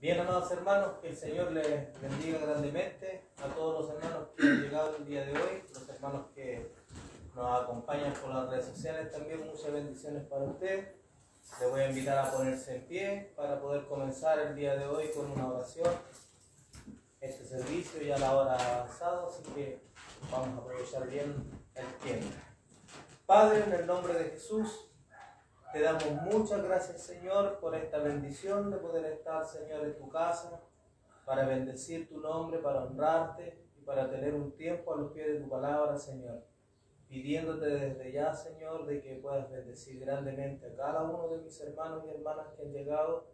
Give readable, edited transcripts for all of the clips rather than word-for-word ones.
Bien, amados hermanos, que el Señor les bendiga grandemente a todos los hermanos que han llegado el día de hoy, los hermanos que nos acompañan por las redes sociales también, muchas bendiciones para ustedes. Les voy a invitar a ponerse en pie para poder comenzar el día de hoy con una oración. Este servicio ya a la hora ha avanzado, así que vamos a aprovechar bien el tiempo. Padre, en el nombre de Jesús, te damos muchas gracias, Señor, por esta bendición de poder estar, Señor, en tu casa, para bendecir tu nombre, para honrarte y para tener un tiempo a los pies de tu palabra, Señor. Pidiéndote desde ya, Señor, de que puedas bendecir grandemente a cada uno de mis hermanos y hermanas que han llegado,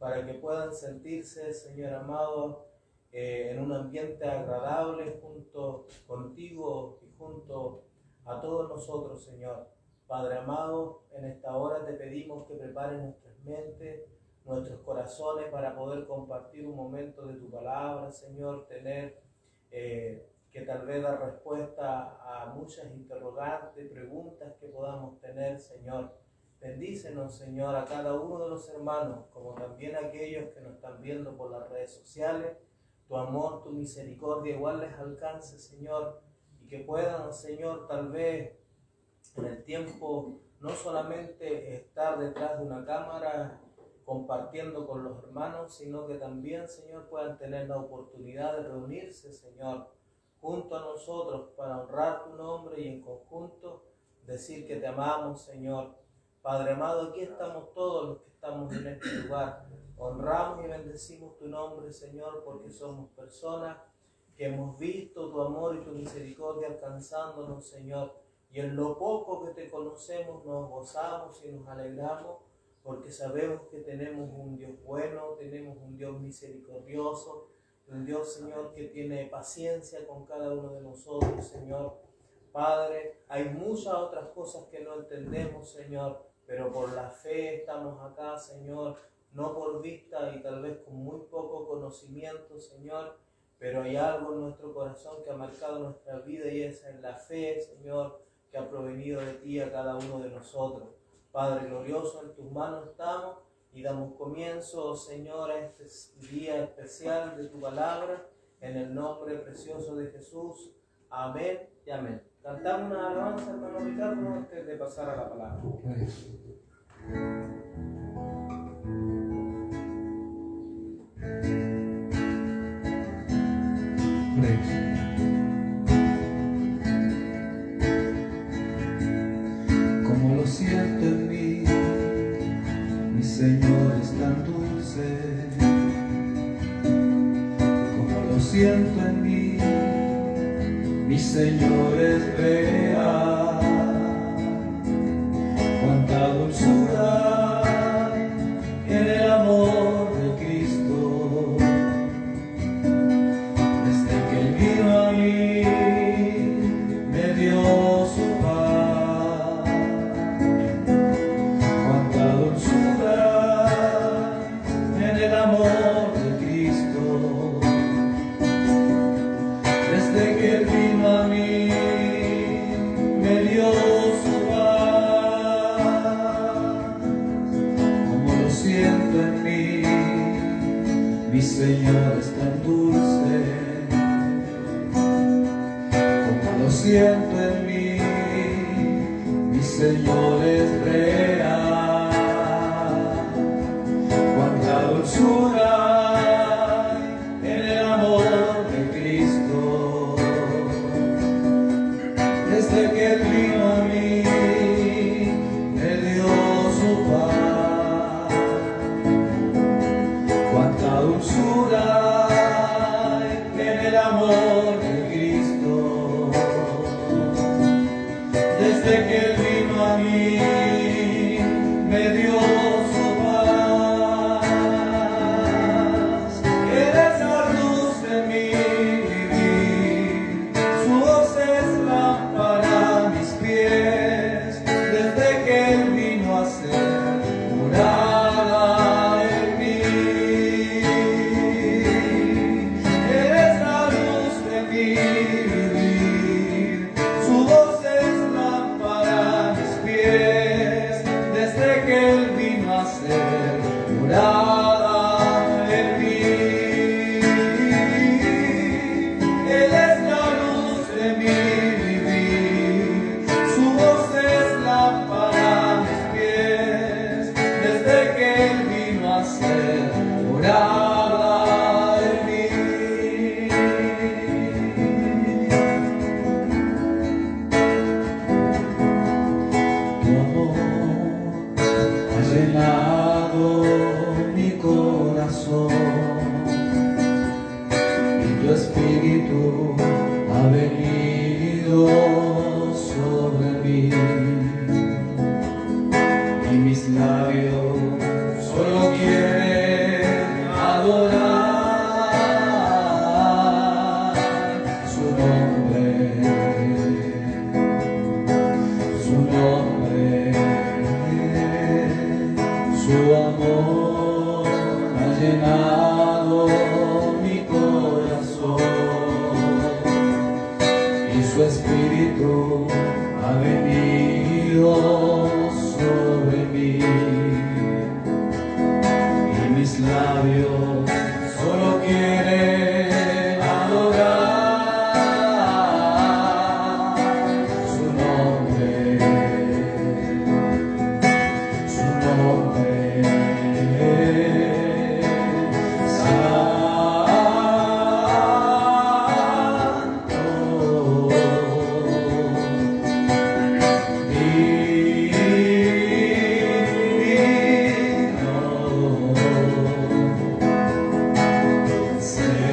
para que puedan sentirse, Señor amado, en un ambiente agradable junto contigo y junto a todos nosotros, Señor. Padre amado, en esta hora te pedimos que prepares nuestras mentes, nuestros corazones para poder compartir un momento de tu palabra, Señor, tener que tal vez dar respuesta a muchas interrogantes, preguntas que podamos tener, Señor. Bendícenos, Señor, a cada uno de los hermanos, como también a aquellos que nos están viendo por las redes sociales. Tu amor, tu misericordia igual les alcance, Señor, y que puedan, Señor, tal vez en el tiempo no solamente estar detrás de una cámara compartiendo con los hermanos, sino que también, Señor, puedan tener la oportunidad de reunirse, Señor, junto a nosotros para honrar tu nombre y en conjunto decir que te amamos, Señor. Padre amado, aquí estamos todos los que estamos en este lugar. Honramos y bendecimos tu nombre, Señor, porque somos personas que hemos visto tu amor y tu misericordia alcanzándonos, Señor. Y en lo poco que te conocemos nos gozamos y nos alegramos, porque sabemos que tenemos un Dios bueno, tenemos un Dios misericordioso, un Dios, Señor, que tiene paciencia con cada uno de nosotros, Señor. Padre, hay muchas otras cosas que no entendemos, Señor, pero por la fe estamos acá, Señor, no por vista y tal vez con muy poco conocimiento, Señor, pero hay algo en nuestro corazón que ha marcado nuestra vida y es en la fe, Señor, que ha provenido de ti a cada uno de nosotros. Padre glorioso, en tus manos estamos y damos comienzo, Señor, a este día especial de tu palabra, en el nombre precioso de Jesús. Amén y amén. Cantamos una alabanza, hermano Ricardo, antes de pasar a la palabra. Como lo siento en mí, mi Señor es tan dulce. Como lo siento en mí, mi Señor es real. Cuánta dulzura en el amor de Cristo. Desde que Él vino a mí, me dio su paz. Cuánta dulzura en el amor de Cristo. Desde que Él vino a mí, me dio su paz. Como lo siento en mí, mi Señor es tan dulce. Como lo siento en mí, mi Señor es real. Cuánta dulzura en el amor de Cristo. Desde que Él vino a mí, me dio su paz. Cuánta dulzura en el amor de Cristo. Desde que Él vino a mí, corazón y tu espíritu ha venido sobre mí y mis labios solo quieren adorar su nombre, su nombre. Su amor ha llenado mi corazón y su espíritu ha venido sobre mí y mis labios solo quieren adorar su nombre, su nombre. Say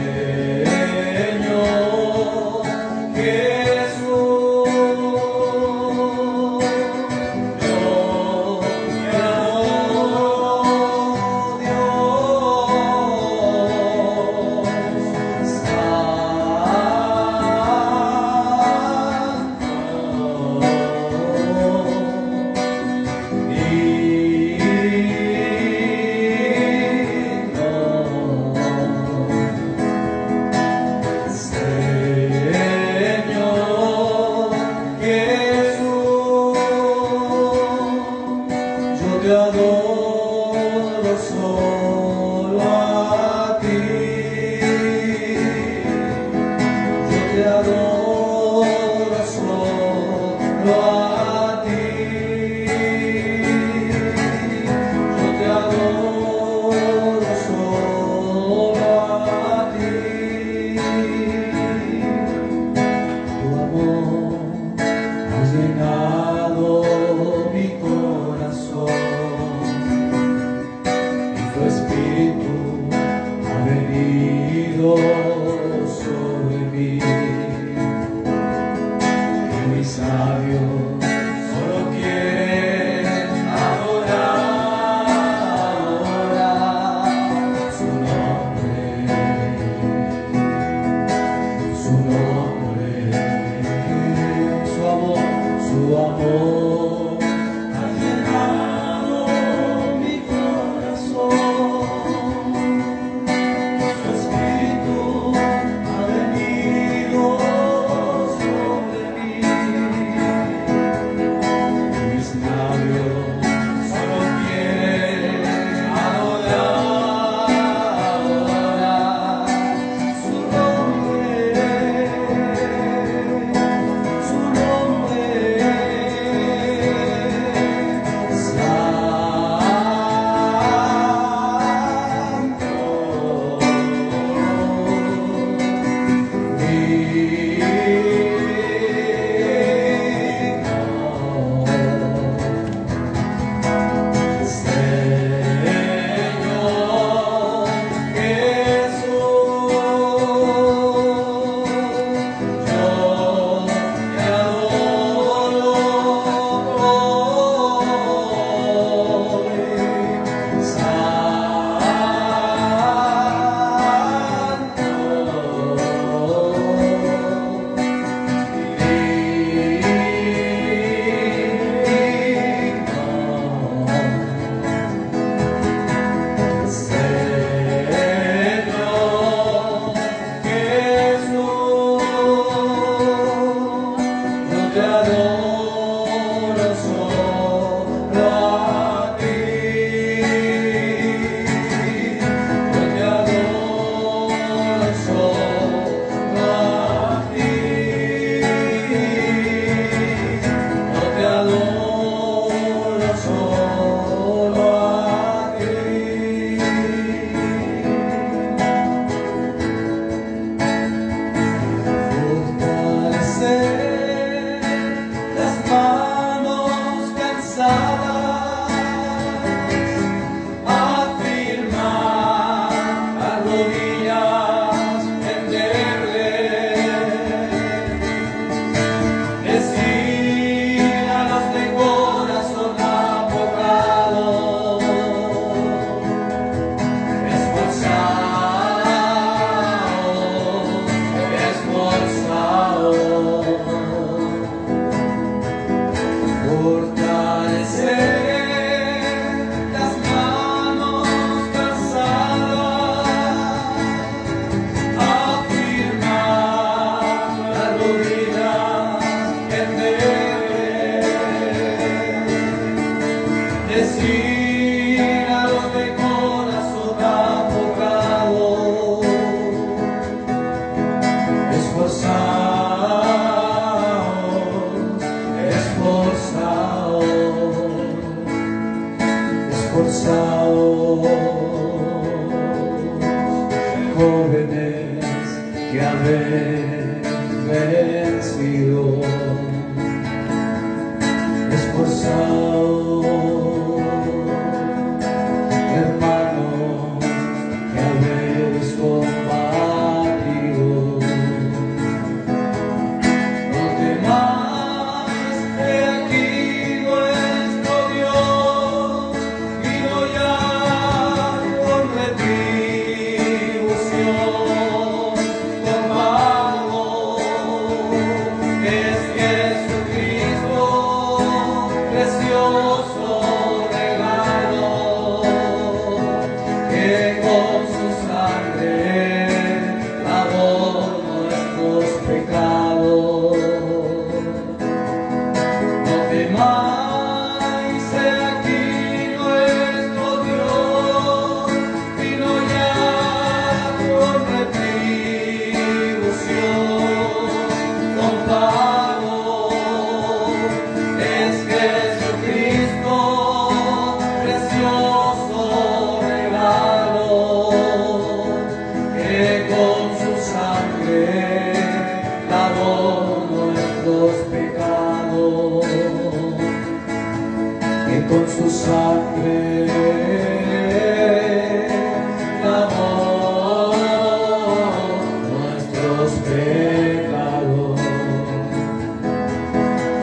jóvenes que habéis vencido, esforzados, hermanos que habéis combatido. No temáis, he aquí nuestro Dios vino ya con retribución, con pago. Es Jesucristo, precioso regalo, que con su sangre lavó nuestros pecados. No temáis, he aquí nuestro Dios vino ya con retribución, con pago. Es Jesucristo, precioso regalo, que con su sangre lavó nuestros pecados, que con su sangre lavó nuestros pecados,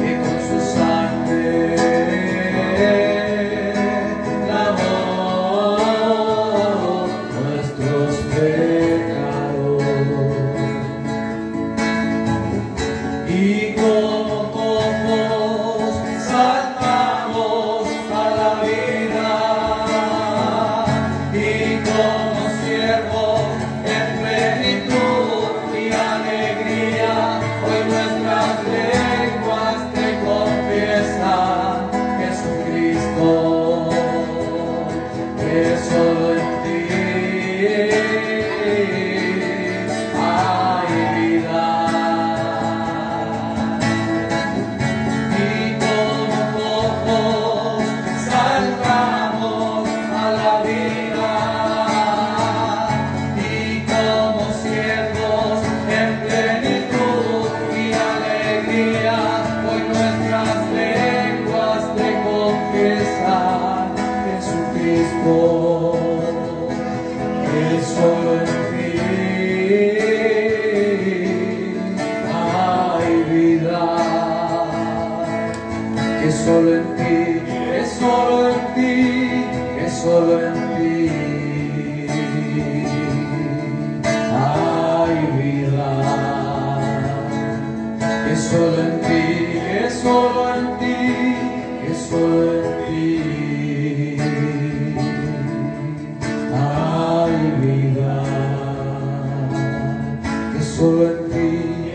que con su sangre lavó nuestros pecados. Y como pocos saltamos a la vida, y como siervos en plenitud y alegría, hoy nuestras lenguas te confiesan, Jesucristo, que solo en ti hay vida. Y como pocos saltamos a la vida, y como siervos en plenitud y alegría, hoy nuestras lenguas te confiesan, Jesucristo, que solo en ti hay vida, que solo en ti, que solo en ti, que solo en ti hay vida, que solo en ti, que solo en ti, que solo en ti hay vida, que solo en ti,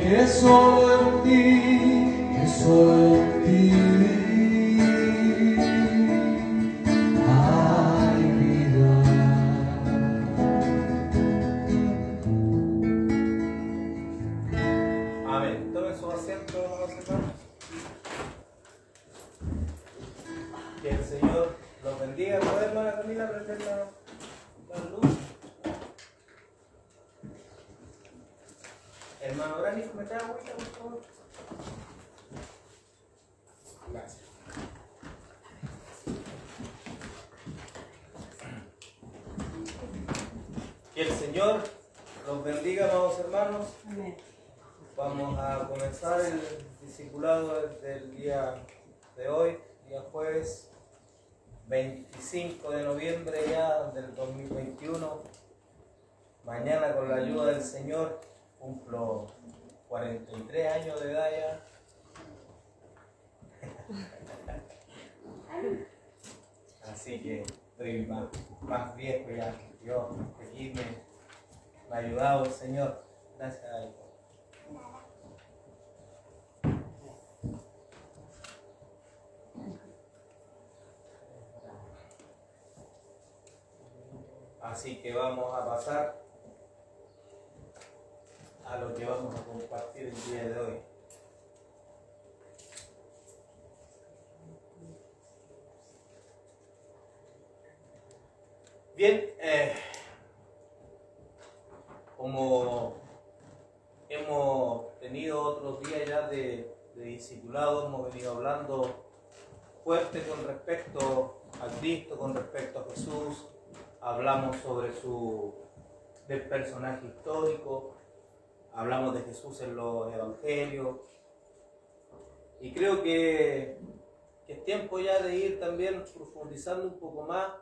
que solo en ti, que solo en ti hay vida. Amén. Tomen su asiento, hermanos y hermanas. Que el Señor los bendiga. ¿Puede, hermana Camila, prender la luz? Hermano Branico, ¿me trae agüita, por favor? Gracias. Que el Señor los bendiga, amados hermanos. Amén. Vamos a comenzar el discipulado del día de hoy, día jueves 25 de noviembre ya del 2021. Mañana, con la ayuda del Señor, cumplo 43 años de edad ya. Así que estoy más viejo ya. Dios, aquí me ha ayudado el Señor. Gracias a Dios. Así que vamos a pasar a lo que vamos a compartir el día de hoy. Bien, Como hemos tenido otros días ya de discipulado, hemos venido hablando fuerte con respecto a Cristo, con respecto a Jesús. Hablamos sobre del personaje histórico, hablamos de Jesús en los evangelios, y creo que es tiempo ya de ir también profundizando un poco más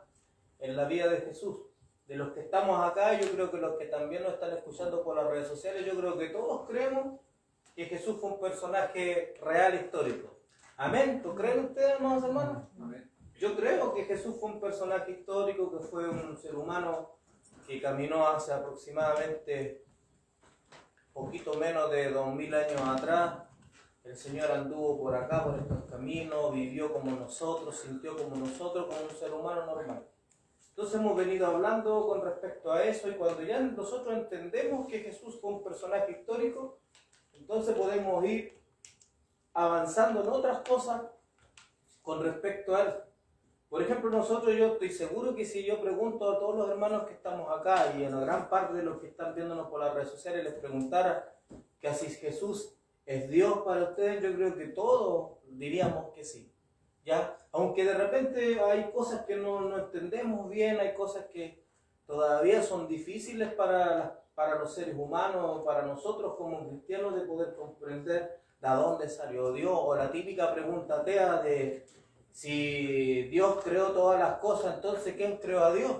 en la vida de Jesús. De los que estamos acá, yo creo que los que también nos están escuchando por las redes sociales, yo creo que todos creemos que Jesús fue un personaje real histórico. ¿Amén? ¿Lo creen ustedes, hermanos y hermanas? Amén. Yo creo que Jesús fue un personaje histórico, que fue un ser humano que caminó hace aproximadamente poquito menos de 2000 años atrás. El Señor anduvo por acá, por estos caminos, vivió como nosotros, sintió como nosotros, como un ser humano normal. Entonces hemos venido hablando con respecto a eso, y cuando ya nosotros entendemos que Jesús fue un personaje histórico, entonces podemos ir avanzando en otras cosas con respecto a él. Por ejemplo, yo estoy seguro que si yo pregunto a todos los hermanos que estamos acá, y a la gran parte de los que están viéndonos por las redes sociales, les preguntara que si Jesús es Dios para ustedes, yo creo que todos diríamos que sí. ¿Ya? Aunque de repente hay cosas que no entendemos bien, hay cosas que todavía son difíciles para los seres humanos, para nosotros como cristianos, de poder comprender de dónde salió Dios, o la típica pregunta atea de si Dios creó todas las cosas, entonces ¿quién creó a Dios?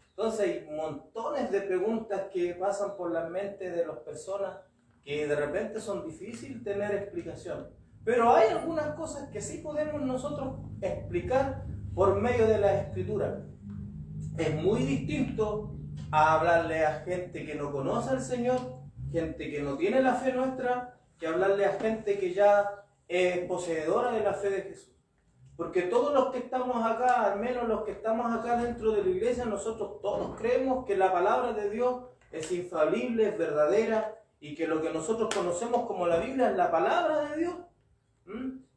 Entonces hay montones de preguntas que pasan por la mente de las personas que de repente son difíciles tener explicación. Pero hay algunas cosas que sí podemos nosotros explicar por medio de la Escritura. Es muy distinto a hablarle a gente que no conoce al Señor, gente que no tiene la fe nuestra, que hablarle a gente que ya es poseedora de la fe de Jesús. Porque todos los que estamos acá, al menos los que estamos acá dentro de la iglesia, nosotros todos creemos que la palabra de Dios es infalible, es verdadera, y que lo que nosotros conocemos como la Biblia es la palabra de Dios.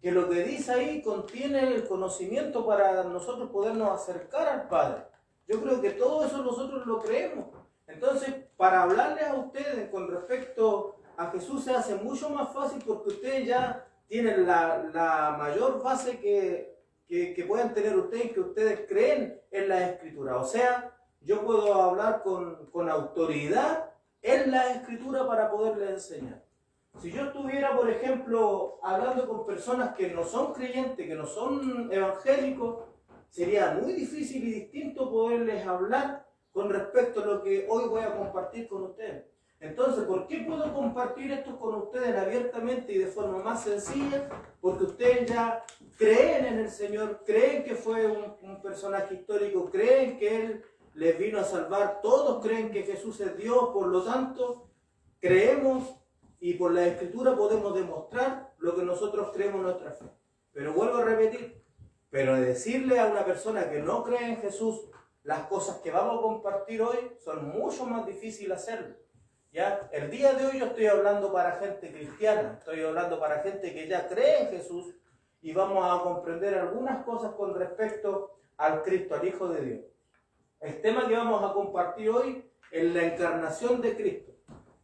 Que lo que dice ahí contiene el conocimiento para nosotros podernos acercar al Padre. Yo creo que todo eso nosotros lo creemos. Entonces, para hablarles a ustedes con respecto a Jesús se hace mucho más fácil, porque ustedes ya tienen la mayor base que puedan tener ustedes, que ustedes creen en la Escritura. O sea, yo puedo hablar con autoridad en la Escritura para poderles enseñar. Si yo estuviera, por ejemplo, hablando con personas que no son creyentes, que no son evangélicos, sería muy difícil y distinto poderles hablar con respecto a lo que hoy voy a compartir con ustedes. Entonces, ¿por qué puedo compartir esto con ustedes abiertamente y de forma más sencilla? Porque ustedes ya creen en el Señor, creen que fue un personaje histórico, creen que Él les vino a salvar, todos creen que Jesús es Dios, por lo tanto, creemos. Y por la Escritura podemos demostrar lo que nosotros creemos en nuestra fe. Pero vuelvo a repetir, pero decirle a una persona que no cree en Jesús las cosas que vamos a compartir hoy son mucho más difíciles hacerlo. ¿Ya? El día de hoy yo estoy hablando para gente cristiana, estoy hablando para gente que ya cree en Jesús, y vamos a comprender algunas cosas con respecto al Cristo, al Hijo de Dios. El tema que vamos a compartir hoy es la encarnación de Cristo.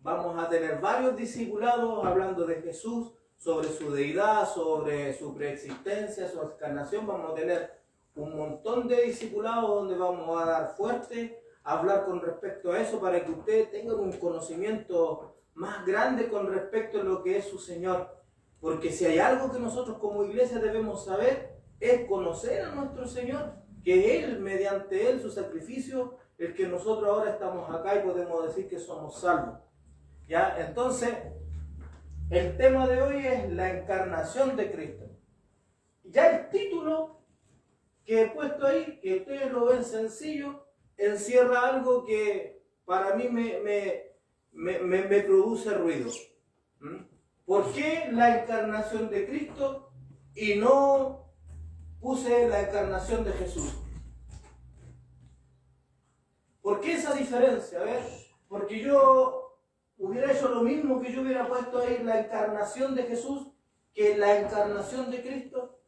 Vamos a tener varios discipulados hablando de Jesús, sobre su deidad, sobre su preexistencia, su encarnación. Vamos a tener un montón de discipulados donde vamos a dar fuerte, a hablar con respecto a eso, para que ustedes tengan un conocimiento más grande con respecto a lo que es su Señor. Porque si hay algo que nosotros como iglesia debemos saber, es conocer a nuestro Señor, que Él, mediante Él, su sacrificio, el que nosotros ahora estamos acá y podemos decir que somos salvos. ¿Ya? Entonces, el tema de hoy es la encarnación de Cristo. Ya el título que he puesto ahí, que ustedes lo ven sencillo, encierra algo que para mí me produce ruido. ¿Por qué la encarnación de Cristo y no puse la encarnación de Jesús? ¿Por qué esa diferencia? A ver, porque yo hubiera hecho lo mismo que yo hubiera puesto ahí la encarnación de Jesús que la encarnación de Cristo.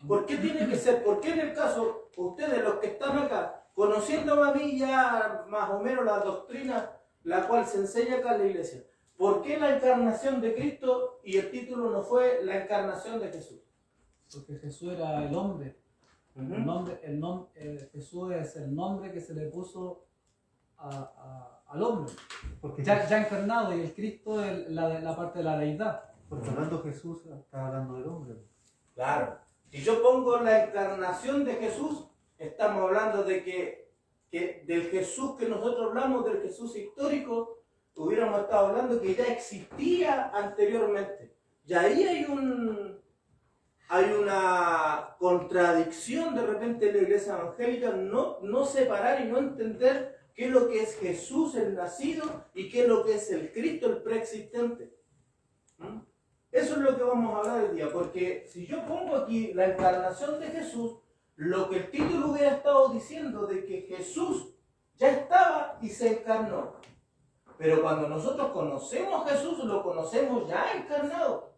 ¿Por qué tiene que ser? ¿Por qué en el caso, ustedes los que están acá, conociéndome a mí ya más o menos la doctrina la cual se enseña acá en la iglesia, ¿por qué la encarnación de Cristo y el título no fue la encarnación de Jesús? Porque Jesús era el hombre. Jesús es el nombre que se le puso al hombre. Porque Ya encarnado, y el Cristo es la parte de la deidad. Porque hablando Jesús, está hablando del hombre. Claro. Si yo pongo la encarnación de Jesús, estamos hablando de que del Jesús que nosotros hablamos, del Jesús histórico, hubiéramos estado hablando que ya existía anteriormente. Y ahí hay una contradicción de repente en la iglesia evangélica, no separar y no entender qué es lo que es Jesús el nacido y qué es lo que es el Cristo el preexistente. Eso es lo que vamos a hablar hoy día, porque si yo pongo aquí la encarnación de Jesús, lo que el título hubiera estado diciendo de que Jesús ya estaba y se encarnó. Pero cuando nosotros conocemos a Jesús, lo conocemos ya encarnado.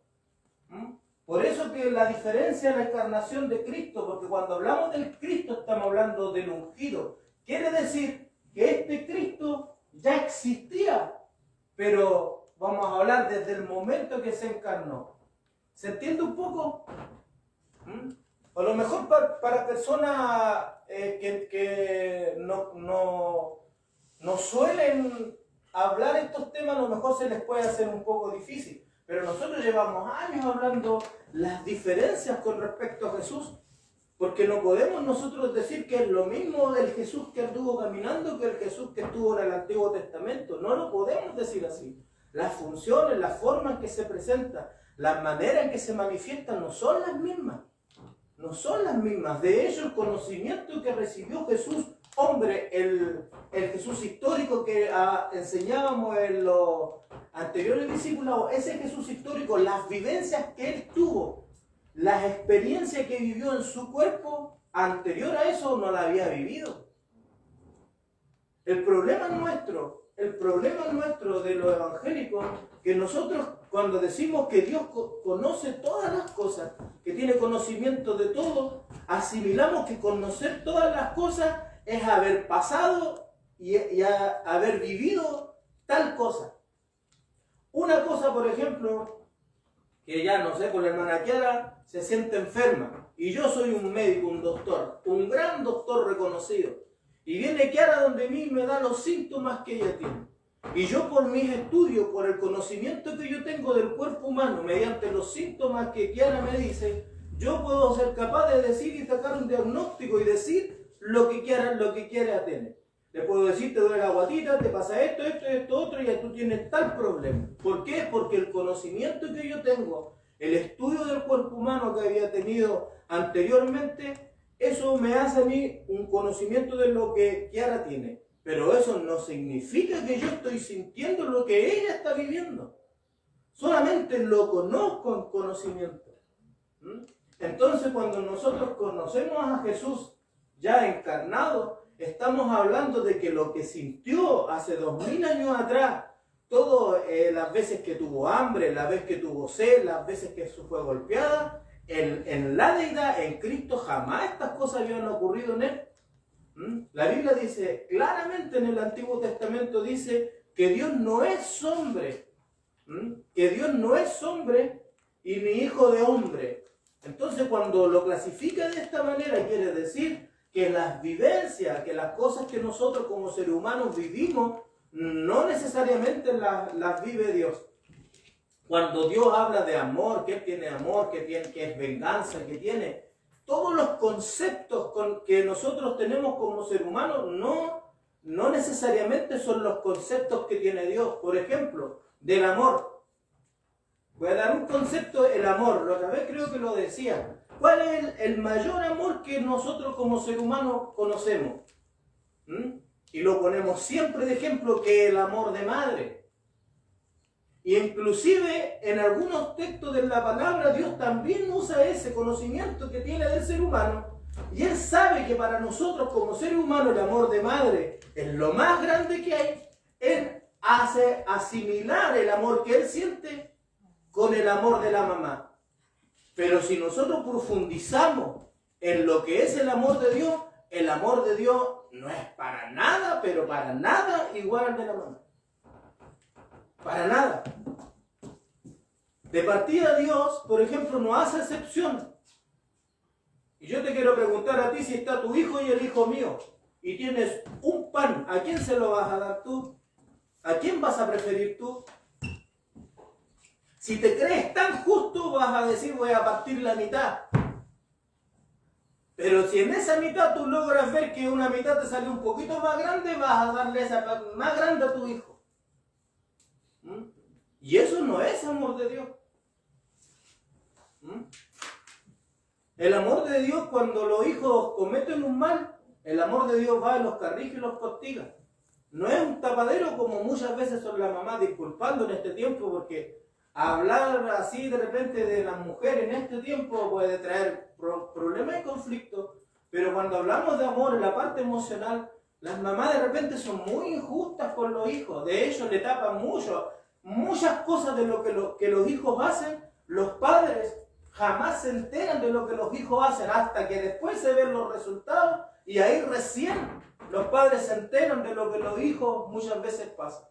Por eso que la diferencia es la encarnación de Cristo, porque cuando hablamos del Cristo estamos hablando del ungido. Quiere decir que este Cristo ya existía, pero vamos a hablar desde el momento que se encarnó. ¿Se entiende un poco? A lo mejor para personas que no suelen hablar estos temas, a lo mejor se les puede hacer un poco difícil. Pero nosotros llevamos años hablando las diferencias con respecto a Jesús, porque no podemos nosotros decir que es lo mismo del Jesús que anduvo caminando que el Jesús que estuvo en el Antiguo Testamento. No lo podemos decir así. Las funciones, las formas en que se presenta, las maneras en que se manifiestan no son las mismas. No son las mismas. De hecho, el conocimiento que recibió Jesús, hombre, el Jesús histórico que enseñábamos en los anteriores discípulos, ese Jesús histórico, las vivencias que él tuvo, las experiencias que vivió en su cuerpo, anterior a eso no la había vivido. El problema nuestro de los evangélicos, que nosotros cuando decimos que Dios conoce todas las cosas, que tiene conocimiento de todo, asimilamos que conocer todas las cosas es haber pasado y haber vivido tal cosa. Una cosa, por ejemplo, que ya no sé, con la hermana Kiara se siente enferma y yo soy un médico, un doctor, un gran doctor reconocido, y viene Kiara donde mí y me da los síntomas que ella tiene. Y yo por mis estudios, por el conocimiento que yo tengo del cuerpo humano, mediante los síntomas que Kiara me dice, yo puedo ser capaz de decir y sacar un diagnóstico y decir lo que Kiara tiene. Le puedo decir, te duele la guatita, te pasa esto, otro, y ya tú tienes tal problema. ¿Por qué? Porque el conocimiento que yo tengo, el estudio del cuerpo humano que había tenido anteriormente, eso me hace a mí un conocimiento de lo que Kiara tiene. Pero eso no significa que yo estoy sintiendo lo que ella está viviendo. Solamente lo conozco en conocimiento. Entonces, cuando nosotros conocemos a Jesús ya encarnado, estamos hablando de que lo que sintió hace 2000 años atrás, todas las veces que tuvo hambre, las veces que tuvo sed, las veces que fue golpeada, en la deidad, en Cristo, jamás estas cosas habían ocurrido en él. La Biblia dice claramente en el Antiguo Testamento, dice que Dios no es hombre, que Dios no es hombre y ni hijo de hombre. Entonces, cuando lo clasifica de esta manera, quiere decir que las vivencias, que las cosas que nosotros como seres humanos vivimos, no necesariamente las vive Dios. Cuando Dios habla de amor, que Él tiene amor, que es venganza, que tiene todos los conceptos que nosotros tenemos como ser humano, no necesariamente son los conceptos que tiene Dios. Por ejemplo, del amor. Voy a dar un concepto, el amor. La otra vez creo que lo decía. ¿Cuál es el mayor amor que nosotros como ser humano conocemos? Y lo ponemos siempre de ejemplo, que el amor de madre. Y inclusive en algunos textos de la palabra Dios también usa ese conocimiento que tiene del ser humano. Y Él sabe que para nosotros como seres humanos el amor de madre es lo más grande que hay. Él hace asimilar el amor que Él siente con el amor de la mamá. Pero si nosotros profundizamos en lo que es el amor de Dios no es para nada, pero para nada igual al de la mamá. Para nada. De partida Dios, por ejemplo, no hace excepción. Y yo te quiero preguntar a ti, si está tu hijo y el hijo mío, y tienes un pan, ¿a quién se lo vas a dar tú? ¿A quién vas a preferir tú? Si te crees tan justo, vas a decir, voy a partir la mitad. Pero si en esa mitad tú logras ver que una mitad te sale un poquito más grande, vas a darle esa más grande a tu hijo. Y eso no es amor de Dios. El amor de Dios, cuando los hijos cometen un mal, el amor de Dios va y los corrige y los castiga. No es un tapadero como muchas veces son las mamás, disculpando en este tiempo, porque hablar así de repente de las mujeres en este tiempo puede traer problemas y conflictos. Pero cuando hablamos de amor en la parte emocional, las mamás de repente son muy injustas con los hijos. De hecho, le tapan muchas cosas de lo que los hijos hacen. Los padres jamás se enteran de lo que los hijos hacen hasta que después se ven los resultados, y ahí recién los padres se enteran de lo que los hijos muchas veces pasan.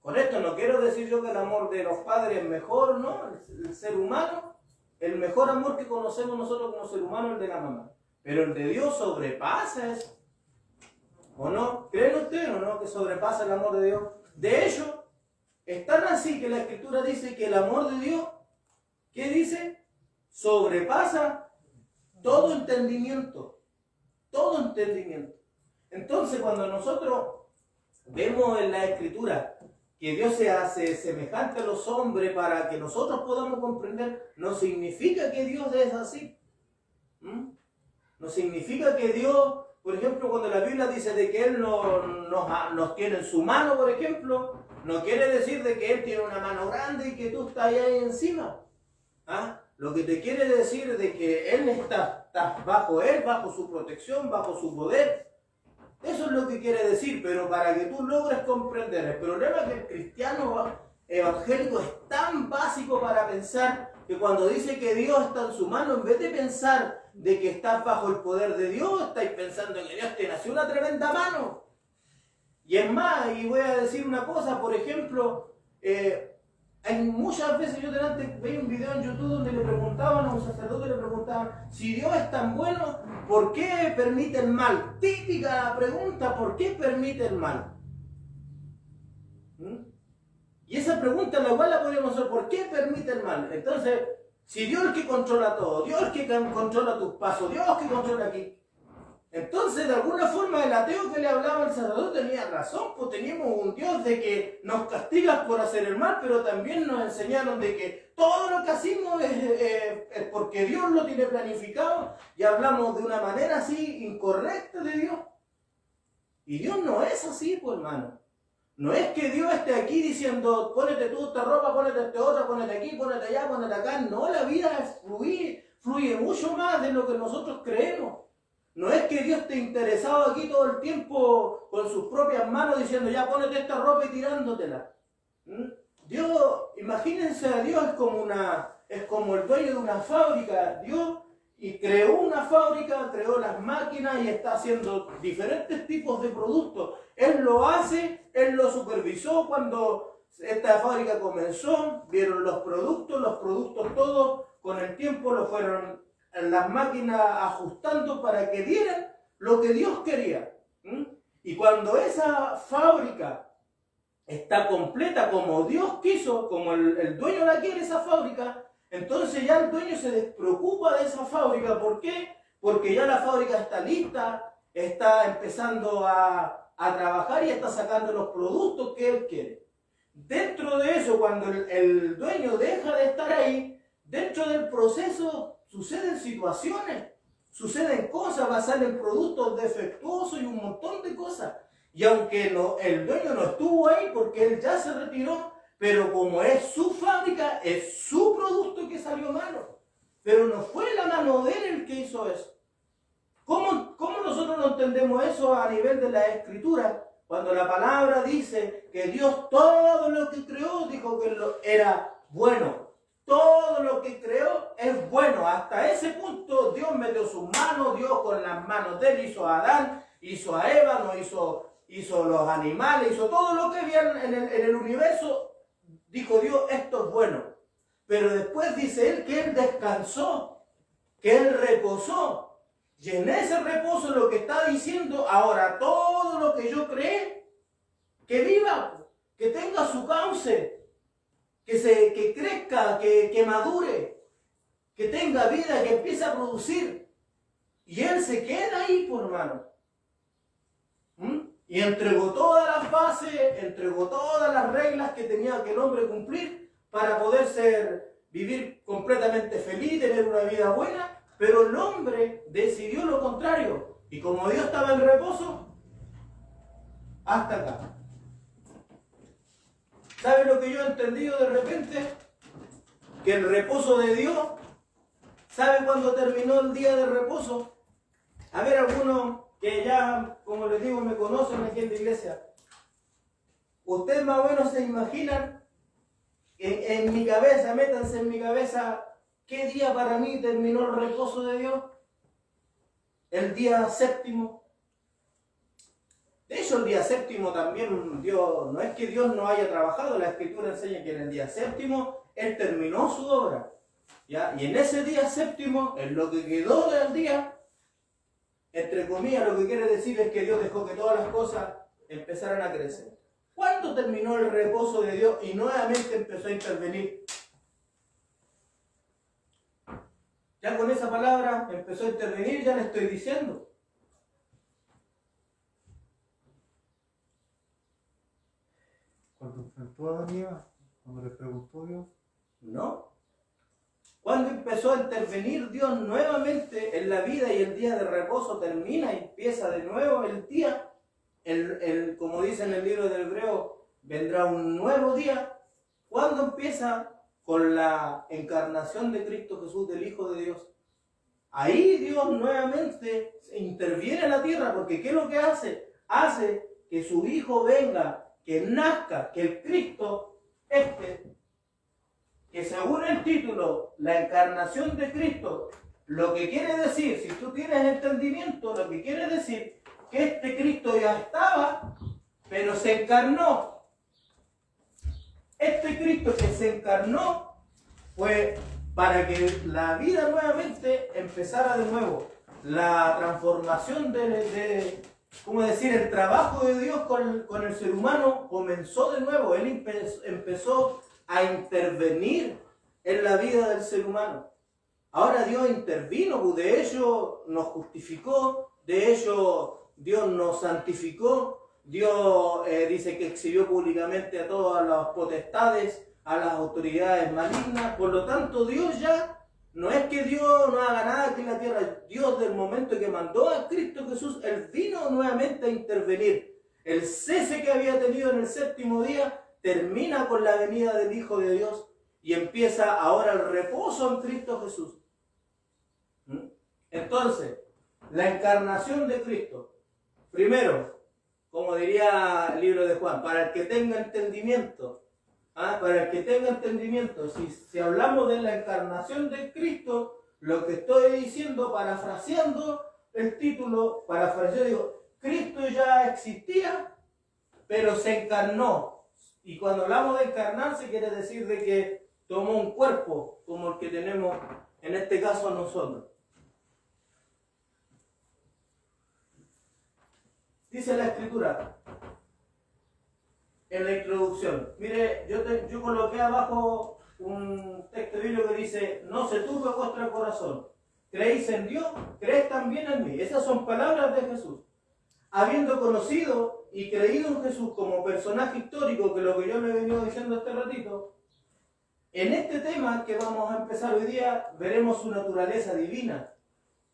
Con esto no quiero decir yo que el amor de los padres es mejor, ¿no? El ser humano, el mejor amor que conocemos nosotros como ser humano es el de la mamá. Pero el de Dios sobrepasa eso. ¿O no? ¿Creen ustedes o no que sobrepasa el amor de Dios? De hecho, es tan así que la Escritura dice que el amor de Dios, ¿qué dice? Sobrepasa todo entendimiento. Todo entendimiento. Entonces, cuando nosotros vemos en la Escritura que Dios se hace semejante a los hombres para que nosotros podamos comprender, no significa que Dios es así. No significa que Dios, por ejemplo, cuando la Biblia dice de que Él nos tiene en su mano, por ejemplo, no quiere decir de que Él tiene una mano grande y que tú estás ahí encima. Lo que te quiere decir de que Él está bajo Él, bajo su protección, bajo su poder. Eso es lo que quiere decir, pero para que tú logres comprender, el problema es que el cristiano evangélico es tan básico para pensar que cuando dice que Dios está en su mano, en vez de pensar de que estás bajo el poder de Dios, estáis pensando en que Dios te nació una tremenda mano. Y es más, y voy a decir una cosa, por ejemplo, hay muchas veces, yo delante veía un video en YouTube donde le preguntaban a un sacerdote, le preguntaban, si Dios es tan bueno, ¿por qué permite el mal? Típica pregunta, ¿por qué permite el mal? Y esa pregunta la cual la podemos hacer, ¿por qué permite el mal? Entonces, si Dios es el que controla todo, Dios es el que controla tus pasos, Dios es el que controla aquí. Entonces, de alguna forma, el ateo que le hablaba al sacerdote tenía razón, pues teníamos un Dios de que nos castiga por hacer el mal, pero también nos enseñaron de que todo lo que hacemos es porque Dios lo tiene planificado, y hablamos de una manera así incorrecta de Dios. Y Dios no es así, pues hermano. No es que Dios esté aquí diciendo, pónete tú esta ropa, pónete esta otra, pónete aquí, pónete allá, pónete acá. No, la vida es fluye mucho más de lo que nosotros creemos. No es que Dios esté interesado aquí todo el tiempo con sus propias manos diciendo, ya pónete esta ropa y tirándotela. Dios, imagínense a Dios, es como el dueño de una fábrica. Dios y creó una fábrica, creó las máquinas y está haciendo diferentes tipos de productos. Él lo hace, Él lo supervisó cuando esta fábrica comenzó, vieron los productos todos, con el tiempo lo fueron las máquinas ajustando para que dieran lo que Dios quería. Y cuando esa fábrica está completa como Dios quiso, como el dueño la quiere esa fábrica, entonces ya el dueño se despreocupa de esa fábrica. ¿Por qué? Porque ya la fábrica está lista, está empezando a trabajar y está sacando los productos que él quiere. Dentro de eso, cuando el dueño deja de estar ahí, dentro del proceso suceden situaciones, suceden cosas, salen productos defectuosos y un montón de cosas. Y aunque el dueño no estuvo ahí porque él ya se retiró, pero como es su fábrica, es su producto que salió malo. Pero no fue la mano de él el que hizo eso. ¿Cómo nosotros no entendemos eso a nivel de la Escritura? Cuando la palabra dice que Dios todo lo que creó, dijo que era bueno. Todo lo que creó es bueno. Hasta ese punto Dios metió sus manos, Dios con las manos de él hizo a Adán hizo a Eva, no hizo los animales, hizo todo lo que había en el universo. Dijo Dios, esto es bueno. Pero después dice él que él descansó, que él reposó. Y en ese reposo lo que está diciendo, ahora todo lo que yo creé, que viva, que tenga su cauce, que crezca, que madure, que tenga vida, que empiece a producir. Y él se queda ahí, por hermano. Y entregó todas las bases, entregó todas las reglas que tenía que el hombre cumplir para poder vivir completamente feliz, tener una vida buena. Pero el hombre decidió lo contrario. Y como Dios estaba en reposo, hasta acá. ¿Sabe lo que yo he entendido de repente? Que el reposo de Dios, ¿sabe cuándo terminó el día de reposo? A ver, algunos que ya, como les digo, me conocen aquí en la iglesia. Ustedes más o menos se imaginan, en mi cabeza, métanse en mi cabeza, ¿qué día para mí terminó el reposo de Dios? El día séptimo. De hecho, el día séptimo también, Dios, no es que Dios no haya trabajado, la Escritura enseña que en el día séptimo Él terminó su obra. ¿Ya? Y en ese día séptimo, en lo que quedó del día, entre comillas, lo que quiere decir es que Dios dejó que todas las cosas empezaran a crecer. ¿Cuándo terminó el reposo de Dios y nuevamente empezó a intervenir? Ya con esa palabra empezó a intervenir, ya le estoy diciendo. Cuando enfrentó a Adán y Eva, cuando le preguntó Dios. No. Cuando empezó a intervenir Dios nuevamente en la vida y el día de reposo termina y empieza de nuevo el día, como dice en el libro del Hebreo, vendrá un nuevo día. ¿Cuándo empieza? Con la encarnación de Cristo Jesús, del Hijo de Dios. Ahí Dios nuevamente interviene en la tierra, porque ¿qué es lo que hace? Hace que su Hijo venga, que nazca, que el Cristo, que según el título, la encarnación de Cristo, lo que quiere decir, si tú tienes entendimiento, lo que quiere decir que este Cristo ya estaba, pero se encarnó. Este Cristo que se encarnó fue para que la vida nuevamente empezara de nuevo. La transformación ¿cómo decir? El trabajo de Dios con el ser humano comenzó de nuevo. Él empezó a intervenir en la vida del ser humano. Ahora Dios intervino, de hecho nos justificó, de hecho Dios nos santificó. Dios dice que exhibió públicamente a todas las potestades, a las autoridades malignas. Por lo tanto, Dios ya, no es que Dios no haga nada aquí en la tierra. Dios, del momento que mandó a Cristo Jesús, Él vino nuevamente a intervenir. El cese que había tenido en el séptimo día termina con la venida del Hijo de Dios y empieza ahora el reposo en Cristo Jesús. Entonces, la encarnación de Cristo. Primero, como diría el libro de Juan, para el que tenga entendimiento, para el que tenga entendimiento, si hablamos de la encarnación de Cristo, lo que estoy diciendo, parafraseando el título, digo, Cristo ya existía, pero se encarnó. Y cuando hablamos de encarnarse, quiere decir de que tomó un cuerpo, como el que tenemos en este caso nosotros. Dice la Escritura, en la introducción, mire, yo coloqué abajo un texto bíblico que dice, no se turbe vuestro corazón, creéis en Dios, creed también en mí. Esas son palabras de Jesús. Habiendo conocido y creído en Jesús como personaje histórico, que lo que yo le he venido diciendo este ratito, en este tema que vamos a empezar hoy día, veremos su naturaleza divina,